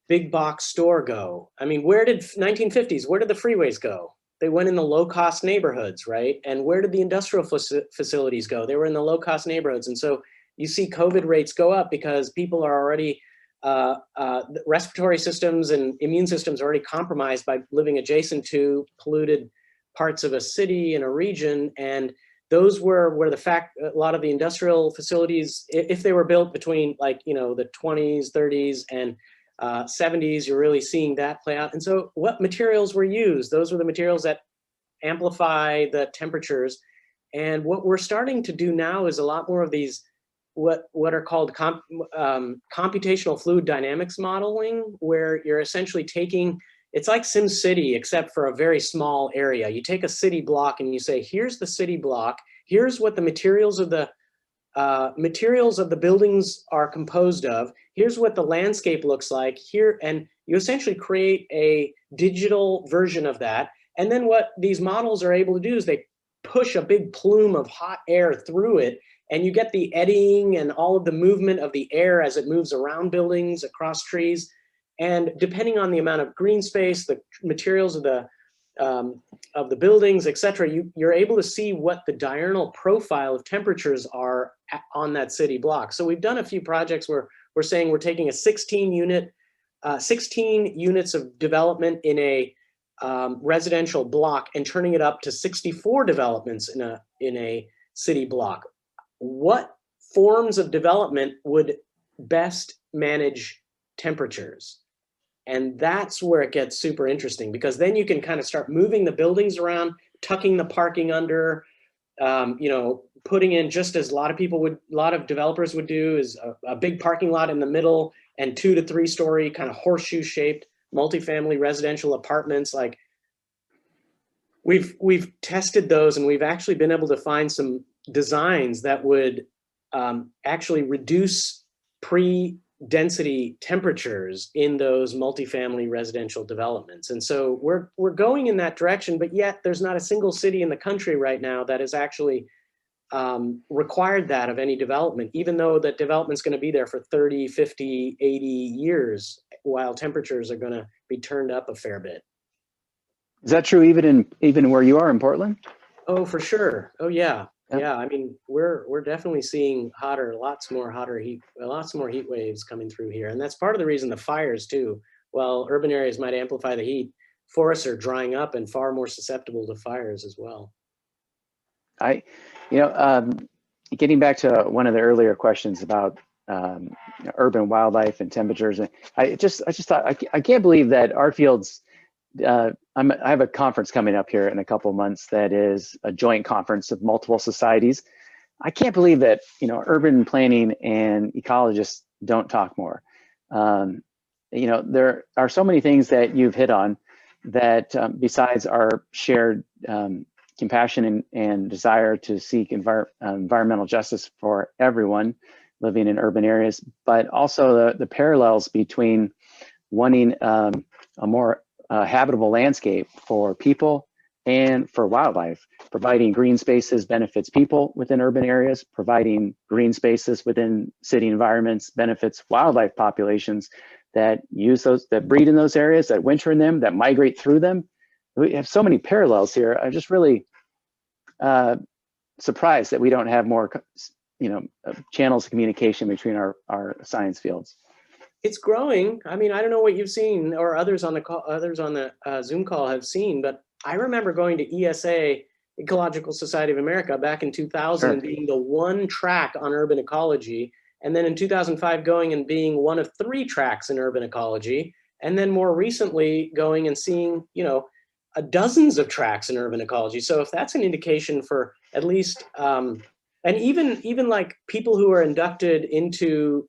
big box store go? Where did 1950s, where did the freeways go? They went in the low-cost neighborhoods, right? And where did the industrial facilities go? They were in the low-cost neighborhoods. And so you see COVID rates go up because people are already, respiratory systems and immune systems are already compromised by living adjacent to polluted parts of a city in a region. And those were where a lot of the industrial facilities, if they were built between the 20s, 30s, and 70s, you're really seeing that play out. And so what materials were used? Those were the materials that amplify the temperatures. And what we're starting to do now is a lot more of these, what are called computational fluid dynamics modeling, where you're essentially taking, it's like SimCity, except for a very small area. You take a city block and you say, here's the city block. Here's what the materials of the buildings are composed of. Here's what the landscape looks like here. And you essentially create a digital version of that. And then what these models are able to do is they push a big plume of hot air through it, and you get the eddying and all of the movement of the air as it moves around buildings, across trees. And depending on the amount of green space, the materials of the buildings, et cetera, you're able to see what the diurnal profile of temperatures are on that city block. So we've done a few projects where we're saying we're taking a 16 unit 16 units of development in a residential block and turning it up to 64 developments in a city block. What forms of development would best manage temperatures? And that's where it gets super interesting, because then you can kind of start moving the buildings around, tucking the parking under, putting in, just as a lot of developers would do, is a big parking lot in the middle and 2 to 3 story kind of horseshoe shaped multifamily residential apartments. Like, we've tested those, and we've actually been able to find some designs that would actually reduce pre-density temperatures in those multifamily residential developments. And so we're going in that direction, but yet there's not a single city in the country right now that has actually required that of any development, even though that development's going to be there for 30, 50, 80 years, while temperatures are going to be turned up a fair bit. Is that true even where you are in Portland? Oh, for sure. Oh, yeah. Yep. Yeah. I mean, we're definitely seeing lots more heat waves coming through here. And that's part of the reason the fires too. While urban areas might amplify the heat, forests are drying up and far more susceptible to fires as well. Getting back to one of the earlier questions about urban wildlife and temperatures, I just thought, I can't believe that our fields, I have a conference coming up here in a couple of months that is a joint conference of multiple societies. I can't believe that, urban planning and ecologists don't talk more. There are so many things that you've hit on that besides our shared compassion and desire to seek environmental justice for everyone living in urban areas, but also the parallels between wanting a more habitable landscape for people and for wildlife. Providing green spaces benefits people within urban areas. Providing green spaces within city environments benefits wildlife populations that that breed in those areas, that winter in them, that migrate through them. We have so many parallels here. I'm just really surprised that we don't have more, channels of communication between our science fields. It's growing. I mean, I don't know what you've seen or others on the Zoom call have seen, but I remember going to ESA, Ecological Society of America, back in 2000, sure, and being the one track on urban ecology. And then in 2005, going and being one of 3 tracks in urban ecology. And then more recently going and seeing, dozens of tracks in urban ecology. So if that's an indication for at least, and even like people who are inducted into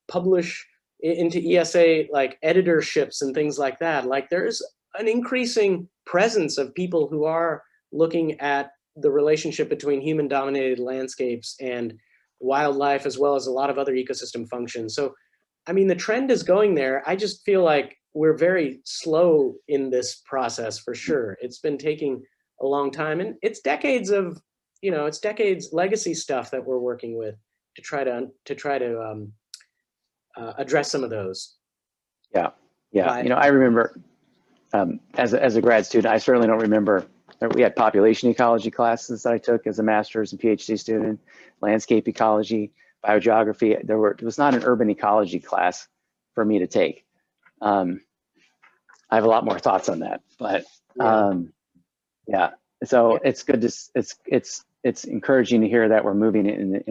publish into ESA, like editorships and things like that, like there's an increasing presence of people who are looking at the relationship between human dominated landscapes and wildlife, as well as a lot of other ecosystem functions. So, I mean, the trend is going there. I just feel like we're very slow in this process for sure. It's been taking a long time, and it's decades of, it's decades legacy stuff that we're working with to try to address some of those. Yeah. I remember as a grad student, I certainly don't remember that we had population ecology classes that I took as a master's and PhD student, landscape ecology, biogeography. There was not an urban ecology class for me to take. I have a lot more thoughts on that, but yeah. So it's good to it's encouraging to hear that we're moving in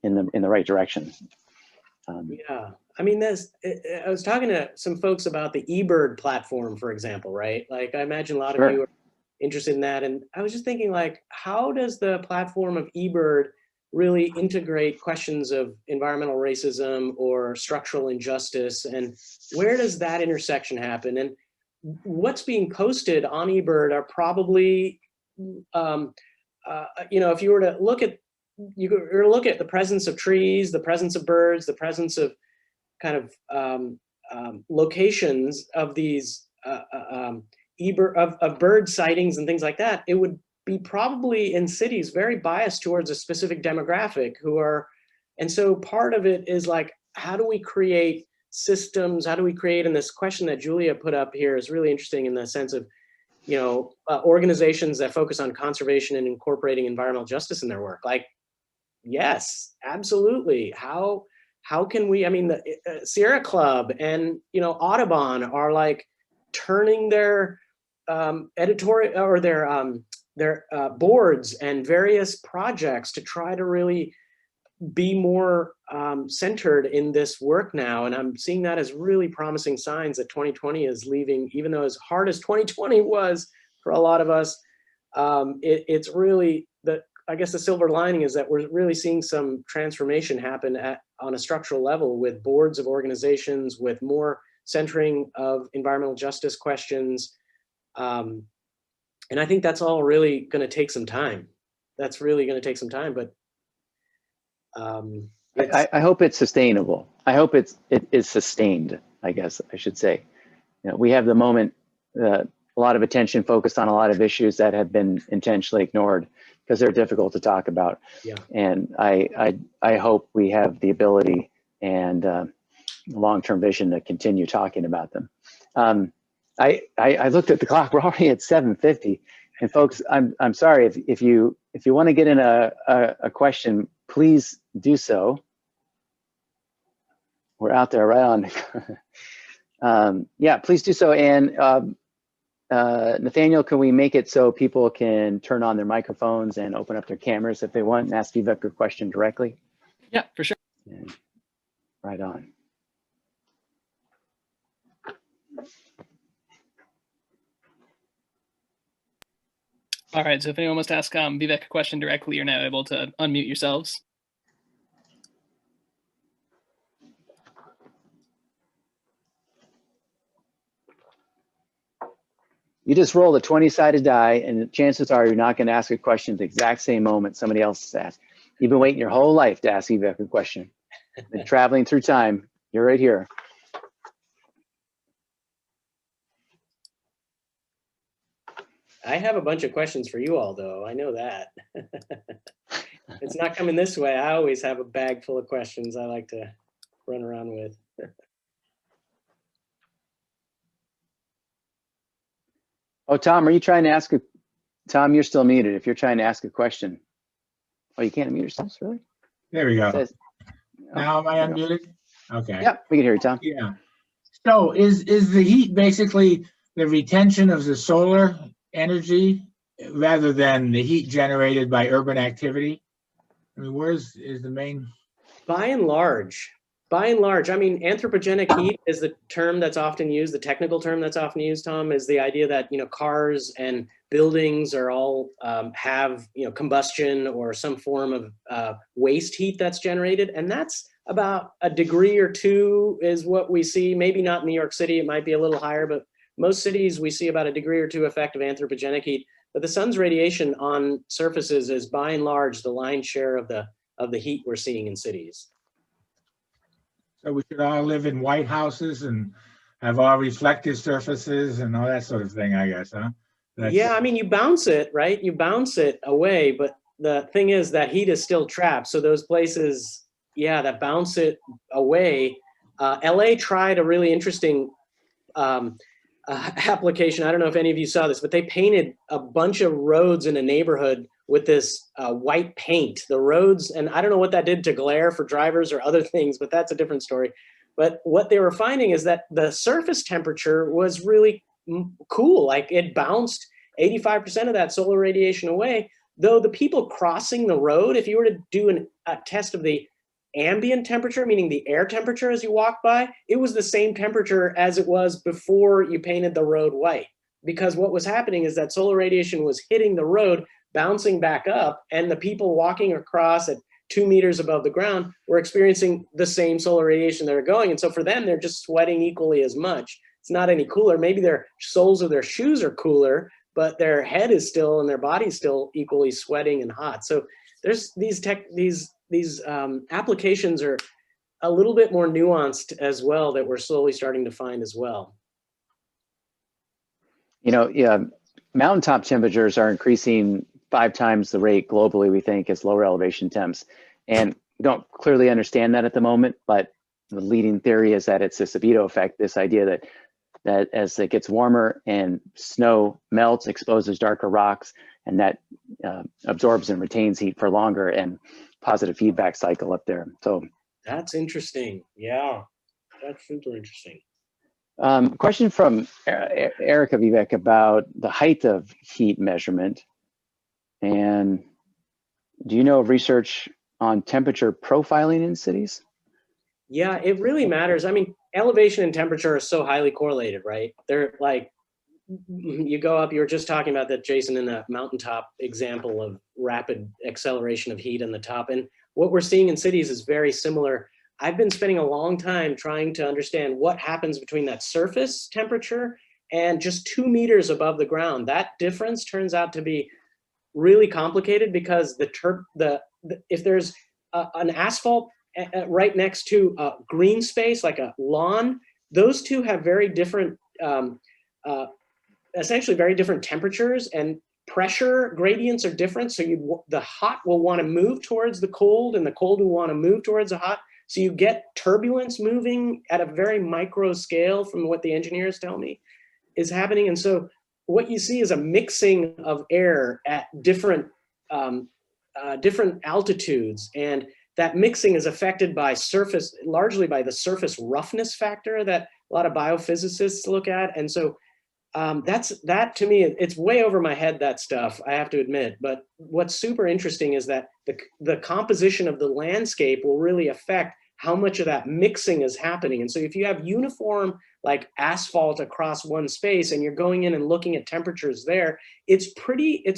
the right direction. Yeah, I mean, I was talking to some folks about the Ebird platform, for example, right? Like, I imagine a lot of you are interested in that, and I was just thinking, like, how does the platform of Ebird really integrate questions of environmental racism or structural injustice, and where does that intersection happen? And what's being posted on Ebird are probably, if you were to look at the presence of trees, the presence of birds, the presence of kind of locations of these of bird sightings and things like that, it would be probably in cities very biased towards a specific demographic and so part of it is like, how do we create systems? How do we create, and this question that Julia put up here is really interesting in the sense of, organizations that focus on conservation and incorporating environmental justice in their work. Like, yes, absolutely. How how can we, I mean, the Sierra Club and, you know, Audubon are like turning their editorial or their boards and various projects to try to really be more centered in this work now. And I'm seeing that as really promising signs that 2020 is leaving, even though as hard as 2020 was for a lot of us, it's really, I guess the silver lining is that we're really seeing some transformation happen on a structural level with boards of organizations, with more centering of environmental justice questions. And I think that's all really going to take some time. That's really going to take some time, but I hope it's sustainable. I hope it is sustained, I guess I should say. You know, we have the moment, a lot of attention focused on a lot of issues that have been intentionally ignored because they're difficult to talk about. Yeah. And I hope we have the ability and long-term vision to continue talking about them. I looked at the clock. We're already at 7:50, and folks, I'm sorry if you want to get in a question, please do so. We're out there right on. Yeah, please do so. And Nathaniel, can we make it so people can turn on their microphones and open up their cameras if they want and ask Vivek a question directly? Yeah, for sure. And right on. All right, so if anyone wants to ask Vivek a question directly, you're now able to unmute yourselves. You just roll a 20-sided die, and the chances are you're not going to ask a question at the exact same moment somebody else has asked. You've been waiting your whole life to ask Vivek a question. Been traveling through time. You're right here. I have a bunch of questions for you all, though. I know that. It's not coming this way. I always have a bag full of questions I like to run around with. Oh, Tom, are you trying to ask a, Tom, you're still muted if you're trying to ask a question. Oh, you can't unmute yourselves, really? There we go. Says, Now am I unmuted? Okay. Yeah, we can hear you, Tom. Yeah. So is the heat basically the retention of the solar energy rather than the heat generated by urban activity? I mean, is the main? By and large, I mean, anthropogenic heat is the term that's often used. The technical term that's often used, Tom, is the idea that, you know, cars and buildings are all have, you know, combustion or some form of waste heat that's generated. And that's about a degree or two is what we see. Maybe not in New York City, it might be a little higher, but most cities we see about a degree or two effect of anthropogenic heat. But the sun's radiation on surfaces is by and large the lion's share of the heat we're seeing in cities. So we should all live in white houses and have all reflective surfaces and all that sort of thing, I guess, huh? Yeah, I mean, you bounce it, right? You bounce it away, but the thing is that heat is still trapped. So those places, yeah, that bounce it away. LA tried a really interesting application. I don't know if any of you saw this, but they painted a bunch of roads in a neighborhood with this white paint. The roads, and I don't know what that did to glare for drivers or other things, but that's a different story. But what they were finding is that the surface temperature was really cool. Like it bounced 85% of that solar radiation away, though the people crossing the road, if you were to do a test of the ambient temperature, meaning the air temperature as you walk by, it was the same temperature as it was before you painted the road white. Because what was happening is that solar radiation was hitting the road, bouncing back up, and the people walking across at 2 meters above the ground were experiencing the same solar radiation they were going. And so for them, they're just sweating equally as much. It's not any cooler. Maybe their soles of their shoes are cooler, but their head is still and their body's still equally sweating and hot. So there's these applications are a little bit more nuanced as well that we're slowly starting to find as well. You know, yeah, mountaintop temperatures are increasing 5 times the rate globally, we think, as lower elevation temps. And we don't clearly understand that at the moment, but the leading theory is that it's this albedo effect, this idea that as it gets warmer and snow melts, exposes darker rocks, and that absorbs and retains heat for longer, and positive feedback cycle up there. So That's interesting. Yeah, that's super interesting. Question from Erica Vivek about the height of heat measurement. And do you know of research on temperature profiling in cities? Yeah, it really matters. I mean, elevation and temperature are so highly correlated, right? They're like, you go up, you were just talking about that, Jason, in the mountaintop example of rapid acceleration of heat in the top. And what we're seeing in cities is very similar. I've been spending a long time trying to understand what happens between that surface temperature and just 2 meters above the ground. That difference turns out to be really complicated because if there's an asphalt right next to a green space, like a lawn, those two have very different essentially very different temperatures, and pressure gradients are different. So the hot will want to move towards the cold, and the cold will want to move towards the hot. So you get turbulence moving at a very micro scale from what the engineers tell me is happening. And so what you see is a mixing of air at different altitudes. And that mixing is affected by largely by the surface roughness factor that a lot of biophysicists look at. And so that to me, it's way over my head, that stuff, I have to admit. But what's super interesting is that the composition of the landscape will really affect how much of that mixing is happening. And so if you have uniform, like asphalt across one space, and you're going in and looking at temperatures there, it's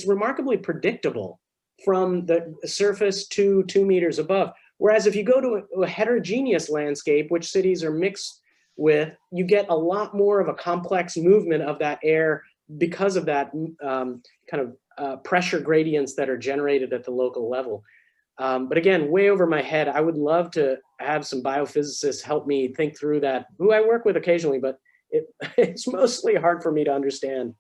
remarkably predictable from the surface to 2 meters above. Whereas if you go to a heterogeneous landscape, which cities are mixed with, you get a lot more of a complex movement of that air because of that pressure gradients that are generated at the local level. But again, way over my head. I would love to have some biophysicists help me think through that, who I work with occasionally, but it's mostly hard for me to understand.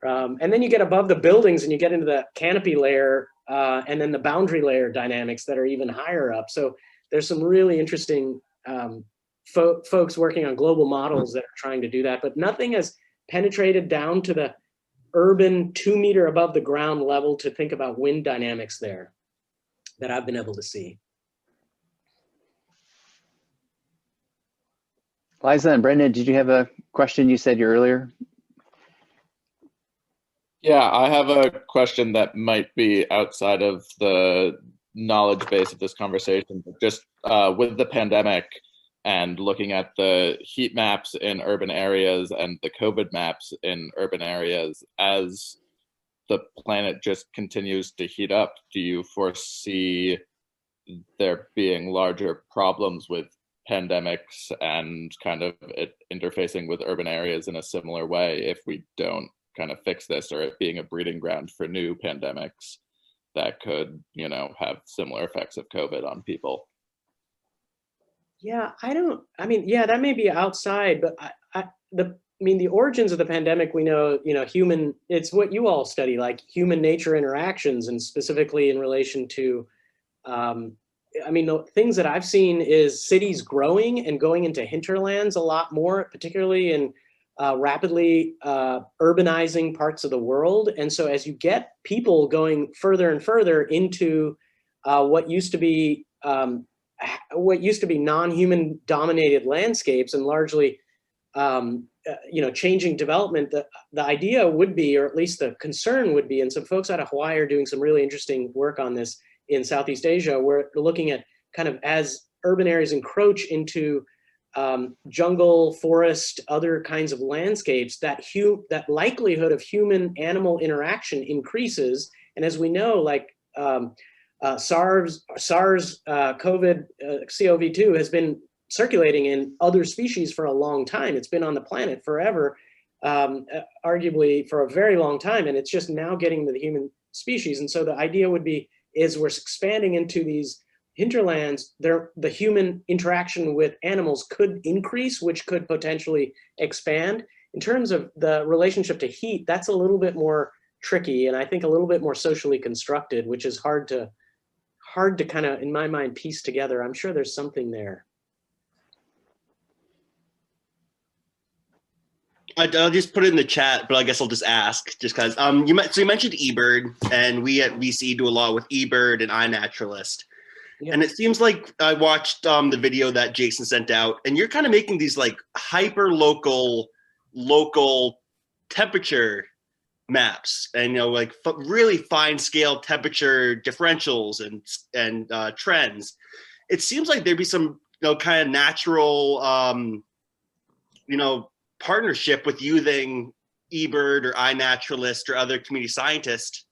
And then you get above the buildings and you get into the canopy layer and then the boundary layer dynamics that are even higher up. So there's some really interesting folks working on global models that are trying to do that, but nothing has penetrated down to the urban 2 meter above the ground level to think about wind dynamics there that I've been able to see. Liza and Brendan, did you have a question you said earlier? Yeah, I have a question that might be outside of the knowledge base of this conversation, but just with the pandemic and looking at the heat maps in urban areas and the COVID maps in urban areas, as the planet just continues to heat up, do you foresee there being larger problems with pandemics and kind of it interfacing with urban areas in a similar way if we don't kind of fix this, or it being a breeding ground for new pandemics that could, have similar effects of COVID on people? Yeah, that may be outside, but the origins of the pandemic, we know, it's what you all study, like human nature interactions, and specifically in relation to, the things that I've seen is cities growing and going into hinterlands a lot more, particularly in rapidly urbanizing parts of the world. And so as you get people going further and further into what used to be non-human dominated landscapes and largely, changing development, the idea would be, or at least the concern would be, and some folks out of Hawaii are doing some really interesting work on this in Southeast Asia, where they're looking at kind of as urban areas encroach into jungle, forest, other kinds of landscapes, that likelihood of human-animal interaction increases. And as we know, like SARS COVID CoV-2 has been circulating in other species for a long time. It's been on the planet forever, arguably for a very long time, and it's just now getting to the human species. And so the idea would be, is we're expanding into these hinterlands, the human interaction with animals could increase, which could potentially expand. In terms of the relationship to heat, that's a little bit more tricky, and I think a little bit more socially constructed, which is hard to kind of, in my mind, piece together. I'm sure there's something there. I'll just put it in the chat, but I guess I'll just ask, just because you mentioned Ebird, and we at VC do a lot with Ebird and iNaturalist. Yeah. And it seems like I watched the video that Jason sent out, and you're kind of making these like hyper local temperature maps, and like really fine scale temperature differentials and trends. It seems like there'd be some kind of natural partnership with using Ebird or iNaturalist or other community scientist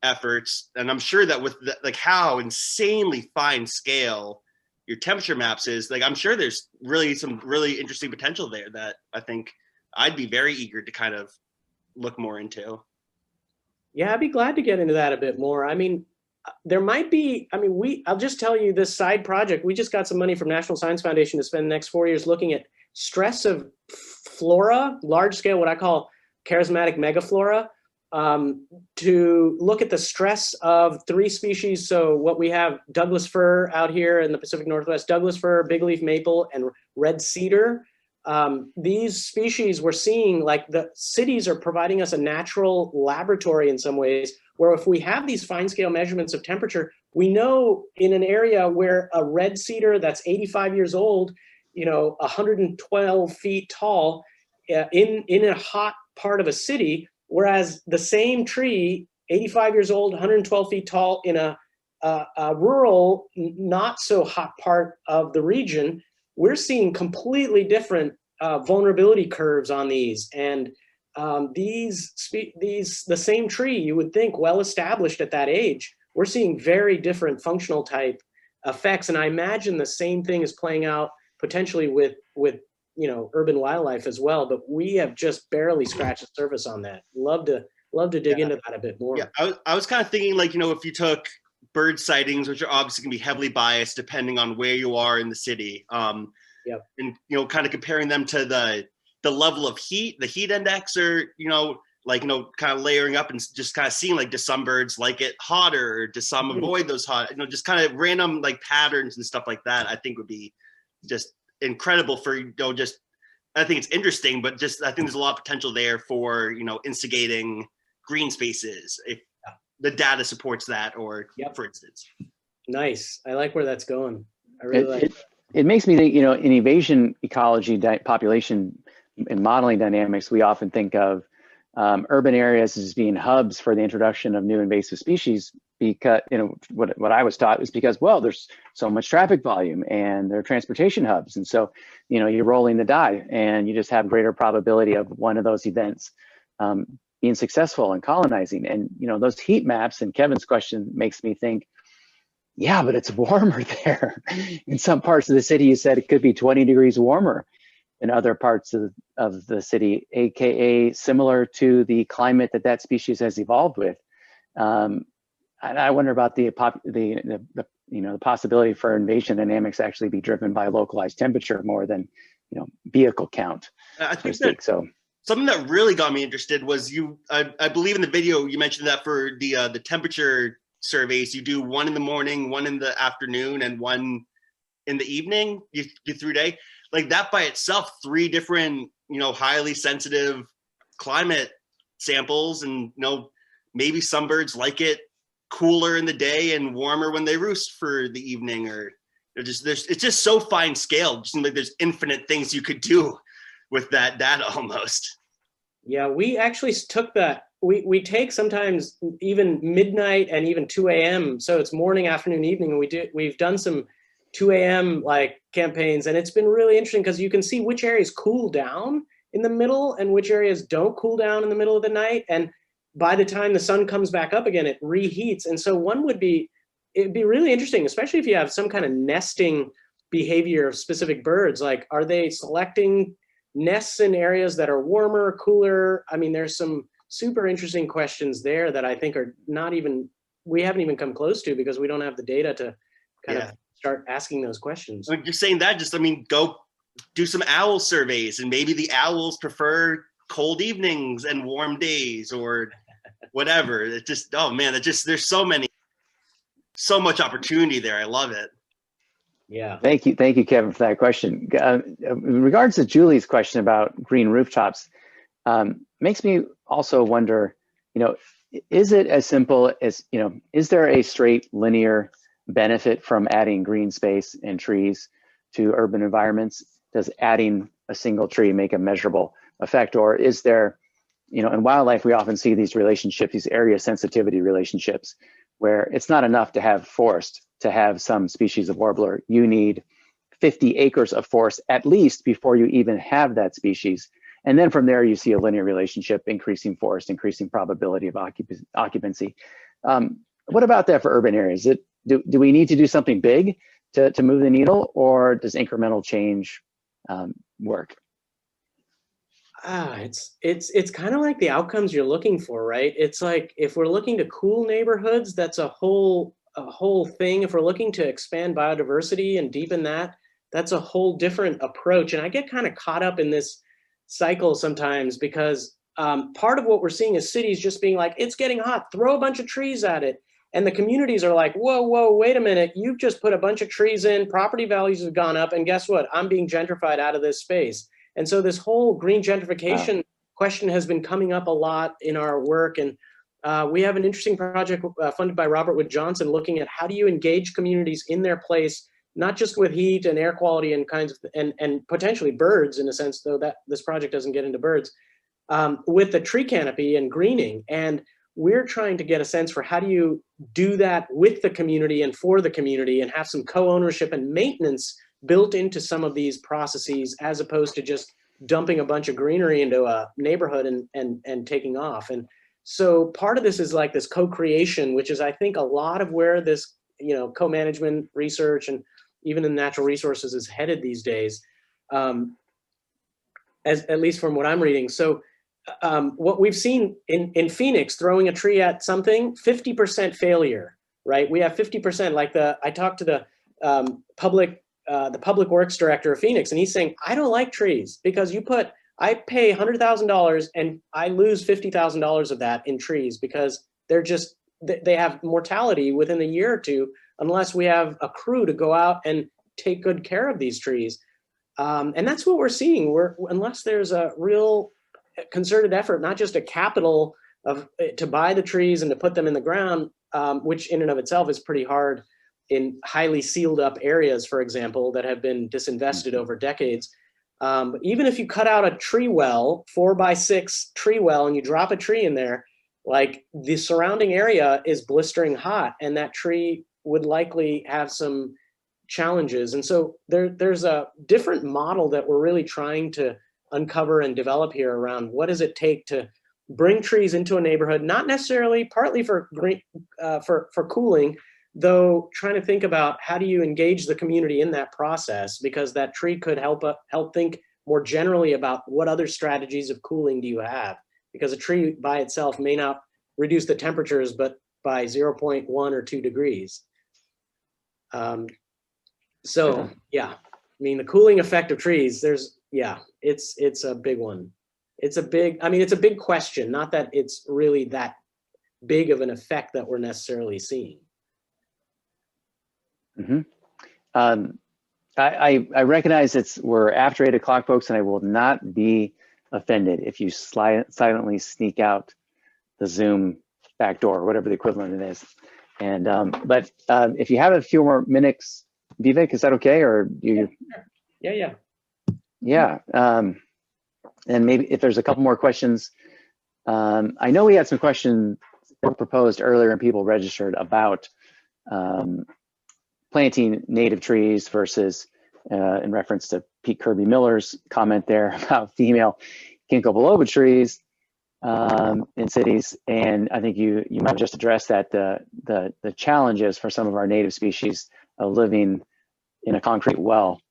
efforts. And I'm sure that with like how insanely fine scale your temperature maps is, like I'm sure there's really some really interesting potential there that I think I'd be very eager to kind of look more into. Yeah, I'd be glad to get into that a bit more. I mean, there might be, I'll just tell you this side project. We just got some money from National Science Foundation to spend the next 4 years looking at stress of flora, large scale, what I call charismatic megaflora, to look at the stress of 3 species. So what we have, Douglas fir out here in the Pacific Northwest, Douglas fir, bigleaf maple, and red cedar. These species we're seeing, like the cities are providing us a natural laboratory in some ways, where if we have these fine scale measurements of temperature, we know in an area where a red cedar that's 85 years old, 112 feet tall, in a hot part of a city, whereas the same tree, 85 years old, 112 feet tall, in a rural, not so hot part of the region, we're seeing completely different vulnerability curves on these. And the same tree, you would think well established at that age, we're seeing very different functional type effects. And I imagine the same thing is playing out potentially with urban wildlife as well, but we have just barely scratched the surface on that. Love to dig into that a bit more. Yeah, I was kind of thinking, like, if you took bird sightings, which are obviously going to be heavily biased depending on where you are in the city, and kind of comparing them to the level of heat, the heat index, or kind of layering up and just kind of seeing, like, do some birds like it hotter, or do some avoid those hot, just kind of random like patterns and stuff like that. I think would be just incredible for I think it's interesting, but just I think there's a lot of potential there for instigating green spaces if the data supports that, or for instance. Nice. I like where that's going. I really like it. It makes me think, in evasion ecology, population and modeling dynamics, we often think of urban areas as being hubs for the introduction of new invasive species, because what I was taught was because, well, there's so much traffic volume and they're transportation hubs, and so you're rolling the die and you just have greater probability of one of those events being successful and colonizing. And those heat maps, and Kevin's question makes me think, yeah, but it's warmer there. In some parts of the city, you said it could be 20 degrees warmer in other parts of the city, aka similar to the climate that species has evolved with. And I wonder about the possibility for invasion dynamics actually be driven by localized temperature more than vehicle count. I think so. Something that really got me interested was I believe in the video you mentioned that for the temperature surveys, you do one in the morning, one in the afternoon, and one in the evening. You do 3 days. Like that by itself, 3 different, highly sensitive climate samples, and maybe some birds like it cooler in the day and warmer when they roost for the evening, or it's just so fine scale. Just like there's infinite things you could do with that data almost. Yeah, we actually took that. We take sometimes even midnight and even 2 a.m. So it's morning, afternoon, evening. And we've done some 2 a.m. like campaigns, and it's been really interesting because you can see which areas cool down in the middle and which areas don't cool down in the middle of the night. And by the time the sun comes back up again, it reheats. And so it'd be really interesting, especially if you have some kind of nesting behavior of specific birds. Like, are they selecting nests in areas that are warmer, cooler? I mean, there's some super interesting questions there that I think we haven't even come close to, because we don't have the data to kind of start asking those questions. You're saying that, go do some owl surveys, and maybe the owls prefer cold evenings and warm days, or whatever. It just, oh man, there's so much opportunity there. I love it. Yeah. Thank you, Kevin, for that question. In regards to Julie's question about green rooftops, makes me also wonder, is it as simple as, is there a straight linear benefit from adding green space and trees to urban environments? Does adding a single tree make a measurable effect? Or is there, you know, in wildlife, we often see these relationships, these area sensitivity relationships, where it's not enough to have forest to have some species of warbler. You need 50 acres of forest at least before you even have that species. And then from there, you see a linear relationship, increasing forest, increasing probability of occupancy. What about that for urban areas? Do we need to do something big to move the needle, or does incremental change work? It's kind of like the outcomes you're looking for, right? It's like if we're looking to cool neighborhoods, that's a whole thing. If we're looking to expand biodiversity and deepen that, that's a whole different approach. And I get kind of caught up in this cycle sometimes because part of what we're seeing is cities just being like, it's getting hot, throw a bunch of trees at it. And the communities are like, whoa, wait a minute. You've just put a bunch of trees in, property values have gone up, and guess what? I'm being gentrified out of this space. And so this whole green gentrification question has been coming up a lot in our work. And we have an interesting project funded by Robert Wood Johnson looking at how do you engage communities in their place, not just with heat and air quality and kinds of, and potentially birds in a sense, though that this project doesn't get into birds, with the tree canopy and greening. And we're trying to get a sense for how do you do that with the community and for the community and have some co-ownership and maintenance built into some of these processes, as opposed to just dumping a bunch of greenery into a neighborhood and taking off. And so part of this is like this co-creation, which is, I think, a lot of where this, you know, co-management research and even in natural resources is headed these days, at least from what I'm reading. So what we've seen in Phoenix, throwing a tree at something, 50% failure, right? We have 50%, like I talked to the public works director of Phoenix, and he's saying, I don't like trees because I pay $100,000 and I lose $50,000 of that in trees because they have mortality within a year or two unless we have a crew to go out and take good care of these trees. And that's what we're seeing. Unless there's a real concerted effort, not just a capital to buy the trees and to put them in the ground, which in and of itself is pretty hard in highly sealed up areas, for example, that have been disinvested over decades. But even if you cut out a tree well, 4x6 tree well, and you drop a tree in there, like the surrounding area is blistering hot, and that tree would likely have some challenges. And so there's a different model that we're really trying to uncover and develop here around what does it take to bring trees into a neighborhood, not necessarily partly for cooling, though trying to think about how do you engage the community in that process, because that tree could help think more generally about what other strategies of cooling do you have, because a tree by itself may not reduce the temperatures, but by 0.1 or 2 degrees. So yeah, I mean, the cooling effect of trees, it's a big one. It's a big question, not that it's really that big of an effect that we're necessarily seeing. Mm-hmm. I recognize we're after 8 o'clock, folks, and I will not be offended if you silently sneak out the Zoom back door, whatever the equivalent it is. And but if you have a few more minutes, Vivek, is that okay? Or you? Yeah. And maybe if there's a couple more questions, I know we had some questions that were proposed earlier and people registered about planting native trees versus, in reference to Pete Kirby Miller's comment there about female ginkgo biloba trees in cities. And I think you might just address that the challenges for some of our native species of living in a concrete well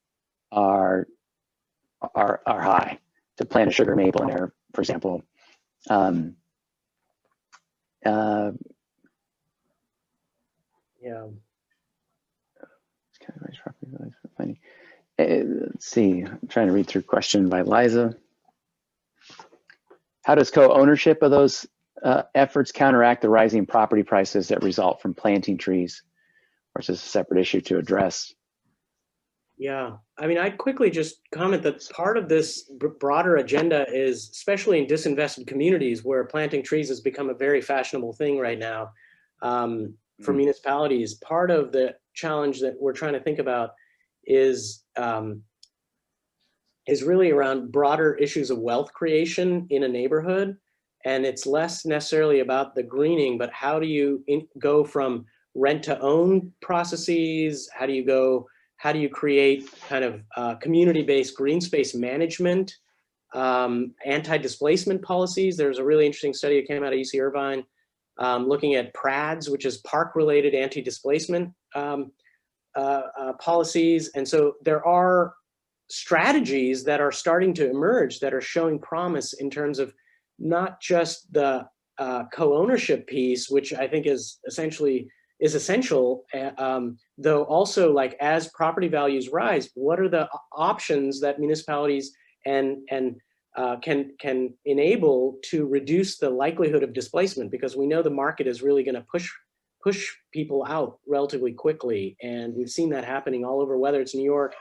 are high. To plant a sugar maple in there, for example. Let's see, I'm trying to read through question by Liza. How does co-ownership of those efforts counteract the rising property prices that result from planting trees, or is this a separate issue to address? Yeah, I mean, I'd quickly just comment that part of this broader agenda is, especially in disinvested communities where planting trees has become a very fashionable thing right now for municipalities, part of the challenge that we're trying to think about is really around broader issues of wealth creation in a neighborhood. And it's less necessarily about the greening, but how do you go from rent to own processes? How do you create kind of community-based green space management, anti-displacement policies? There's a really interesting study that came out of UC Irvine looking at PRADs, which is park-related anti-displacement policies. And so there are strategies that are starting to emerge that are showing promise in terms of not just the co-ownership piece, which I think is essential, though also, like, as property values rise, what are the options that municipalities can enable to reduce the likelihood of displacement? Because we know the market is really going to push people out relatively quickly, and we've seen that happening all over, whether it's New York,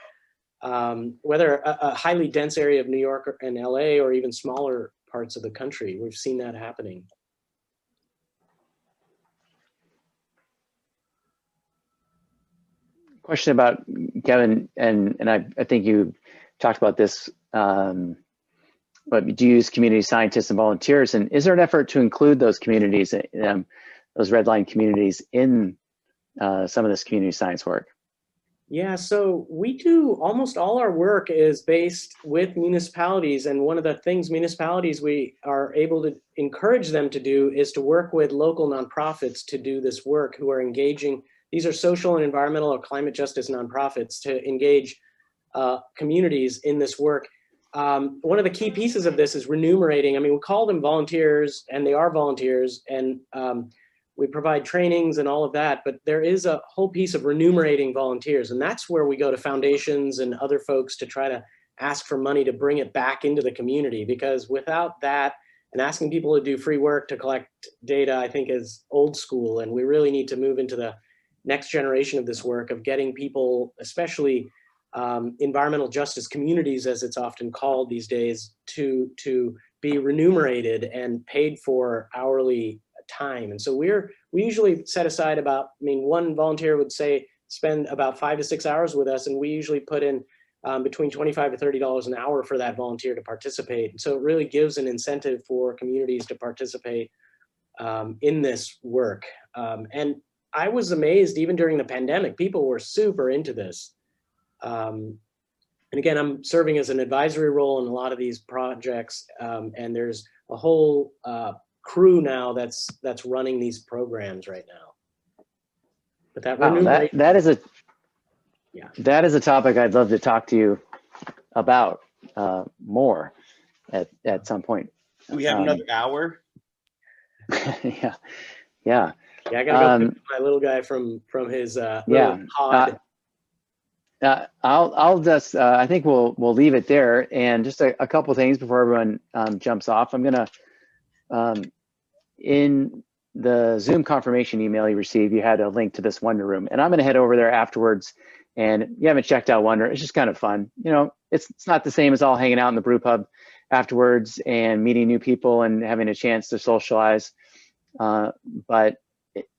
whether a highly dense area of New York and LA, or even smaller parts of the country. We've seen that happening. Question about, Kevin, and I think you talked about this, but do you use community scientists and volunteers? And is there an effort to include those communities, those red line communities, in some of this community science work? Yeah, so we do, almost all our work is based with municipalities, and one of the things municipalities we are able to encourage them to do is to work with local nonprofits to do this work, who are engaging. These are social and environmental or climate justice nonprofits to engage communities in this work. One of the key pieces of this is remunerating. I mean, we call them volunteers, and they are volunteers, and we provide trainings and all of that, but there is a whole piece of remunerating volunteers. And that's where we go to foundations and other folks to try to ask for money to bring it back into the community. Because without that, and asking people to do free work to collect data, I think is old school. And we really need to move into the next generation of this work of getting people, especially environmental justice communities, as it's often called these days, to be remunerated and paid for hourly time. And so we usually set aside about, one volunteer would spend about 5 to 6 hours with us, and we usually put in between $25 to $30 an hour for that volunteer to participate. And so it really gives an incentive for communities to participate in this work. And I was amazed, even during the pandemic, people were super into this. And again, I'm serving as an advisory role in a lot of these projects, and there's a whole crew now that's running these programs right now. But that is a topic I'd love to talk to you about more at some point. We have another hour. Yeah. Yeah, I gotta go pick my little guy from his pod. I'll just I think we'll leave it there, and just a couple things before everyone jumps off. I'm gonna in the Zoom confirmation email you received, you had a link to this Wonder Room, and I'm gonna head over there afterwards. And you haven't checked out Wonder, it's just kind of fun. You know, it's not the same as all hanging out in the brew pub afterwards and meeting new people and having a chance to socialize. But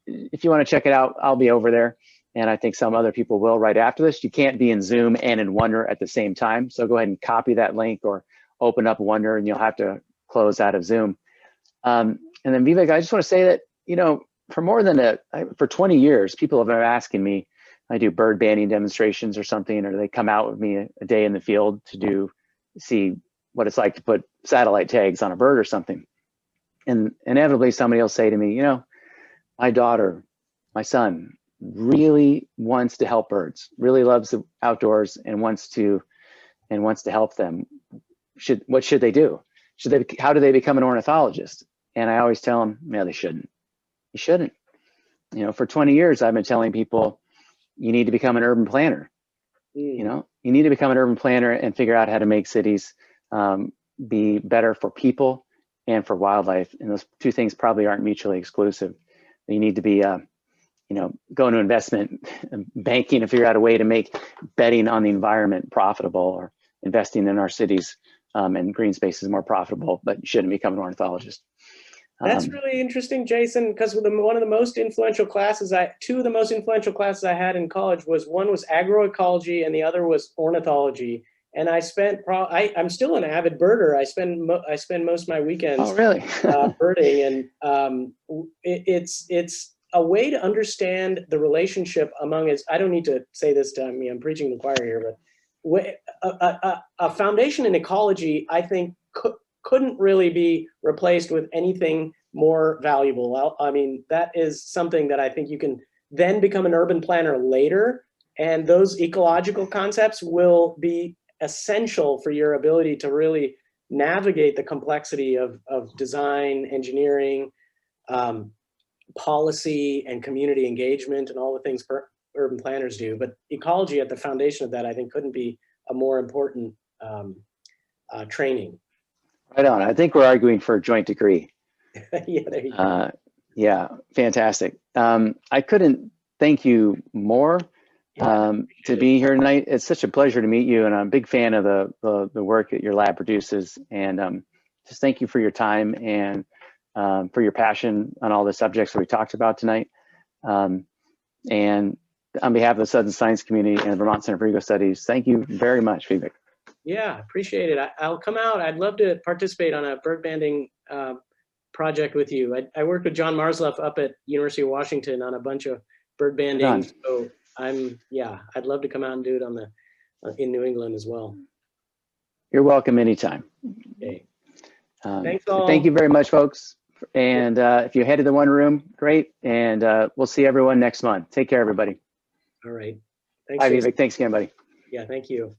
if you want to check it out, I'll be over there. And I think some other people will right after this. You can't be in Zoom and in Wonder at the same time. So go ahead and copy that link or open up Wonder, and you'll have to close out of Zoom. And then Vivek, I just want to say that, you know, for 20 years, people have been asking me, I do bird banding demonstrations or something, or they come out with me a day in the field to see what it's like to put satellite tags on a bird or something. And inevitably somebody will say to me, you know, my son really wants to help birds, really loves the outdoors and wants to help them. What should they do? How do they become an ornithologist? And I always tell them, no, they shouldn't. You shouldn't. You know, for 20 years, I've been telling people, you need to become an urban planner. You know, you need to become an urban planner and figure out how to make cities be better for people and for wildlife. And those two things probably aren't mutually exclusive. You need to be, go into investment banking and figure out a way to make betting on the environment profitable, or investing in our cities and green spaces more profitable, but you shouldn't become an ornithologist. That's really interesting, Jason, because one of the most influential classes two of the most influential classes I had in college one was agroecology and the other was ornithology. And I spent I'm still an avid birder. I spend most of my weekends birding, and it's a way to understand the relationship among I don't need to say this to me, I'm preaching to the choir here, but a foundation in ecology, I think, couldn't really be replaced with anything more valuable. I mean, that is something that I think you can then become an urban planner later, and those ecological concepts will be essential for your ability to really navigate the complexity of design, engineering, policy, and community engagement, and all the things urban planners do. But ecology at the foundation of that, I think, couldn't be a more important training. Right on. I think we're arguing for a joint degree. Yeah, there you go. Yeah, fantastic. I couldn't thank you more to be here tonight. It's such a pleasure to meet you, and I'm a big fan of the work that your lab produces. And just thank you for your time and for your passion on all the subjects that we talked about tonight. And on behalf of the Suds Science community and the Vermont Center for Eco Studies, thank you very much, Vivek. Yeah, appreciate it. I'll come out. I'd love to participate on a bird banding project with you. I worked with John Marsloff up at University of Washington on a bunch of bird banding. So I'd love to come out and do it in New England as well. You're welcome anytime. Okay. Thanks all. Thank you very much, folks. And if you head to the one room, great. And we'll see everyone next month. Take care, everybody. All right. Thanks. Bye, Vivek. Thanks again, buddy. Yeah, thank you.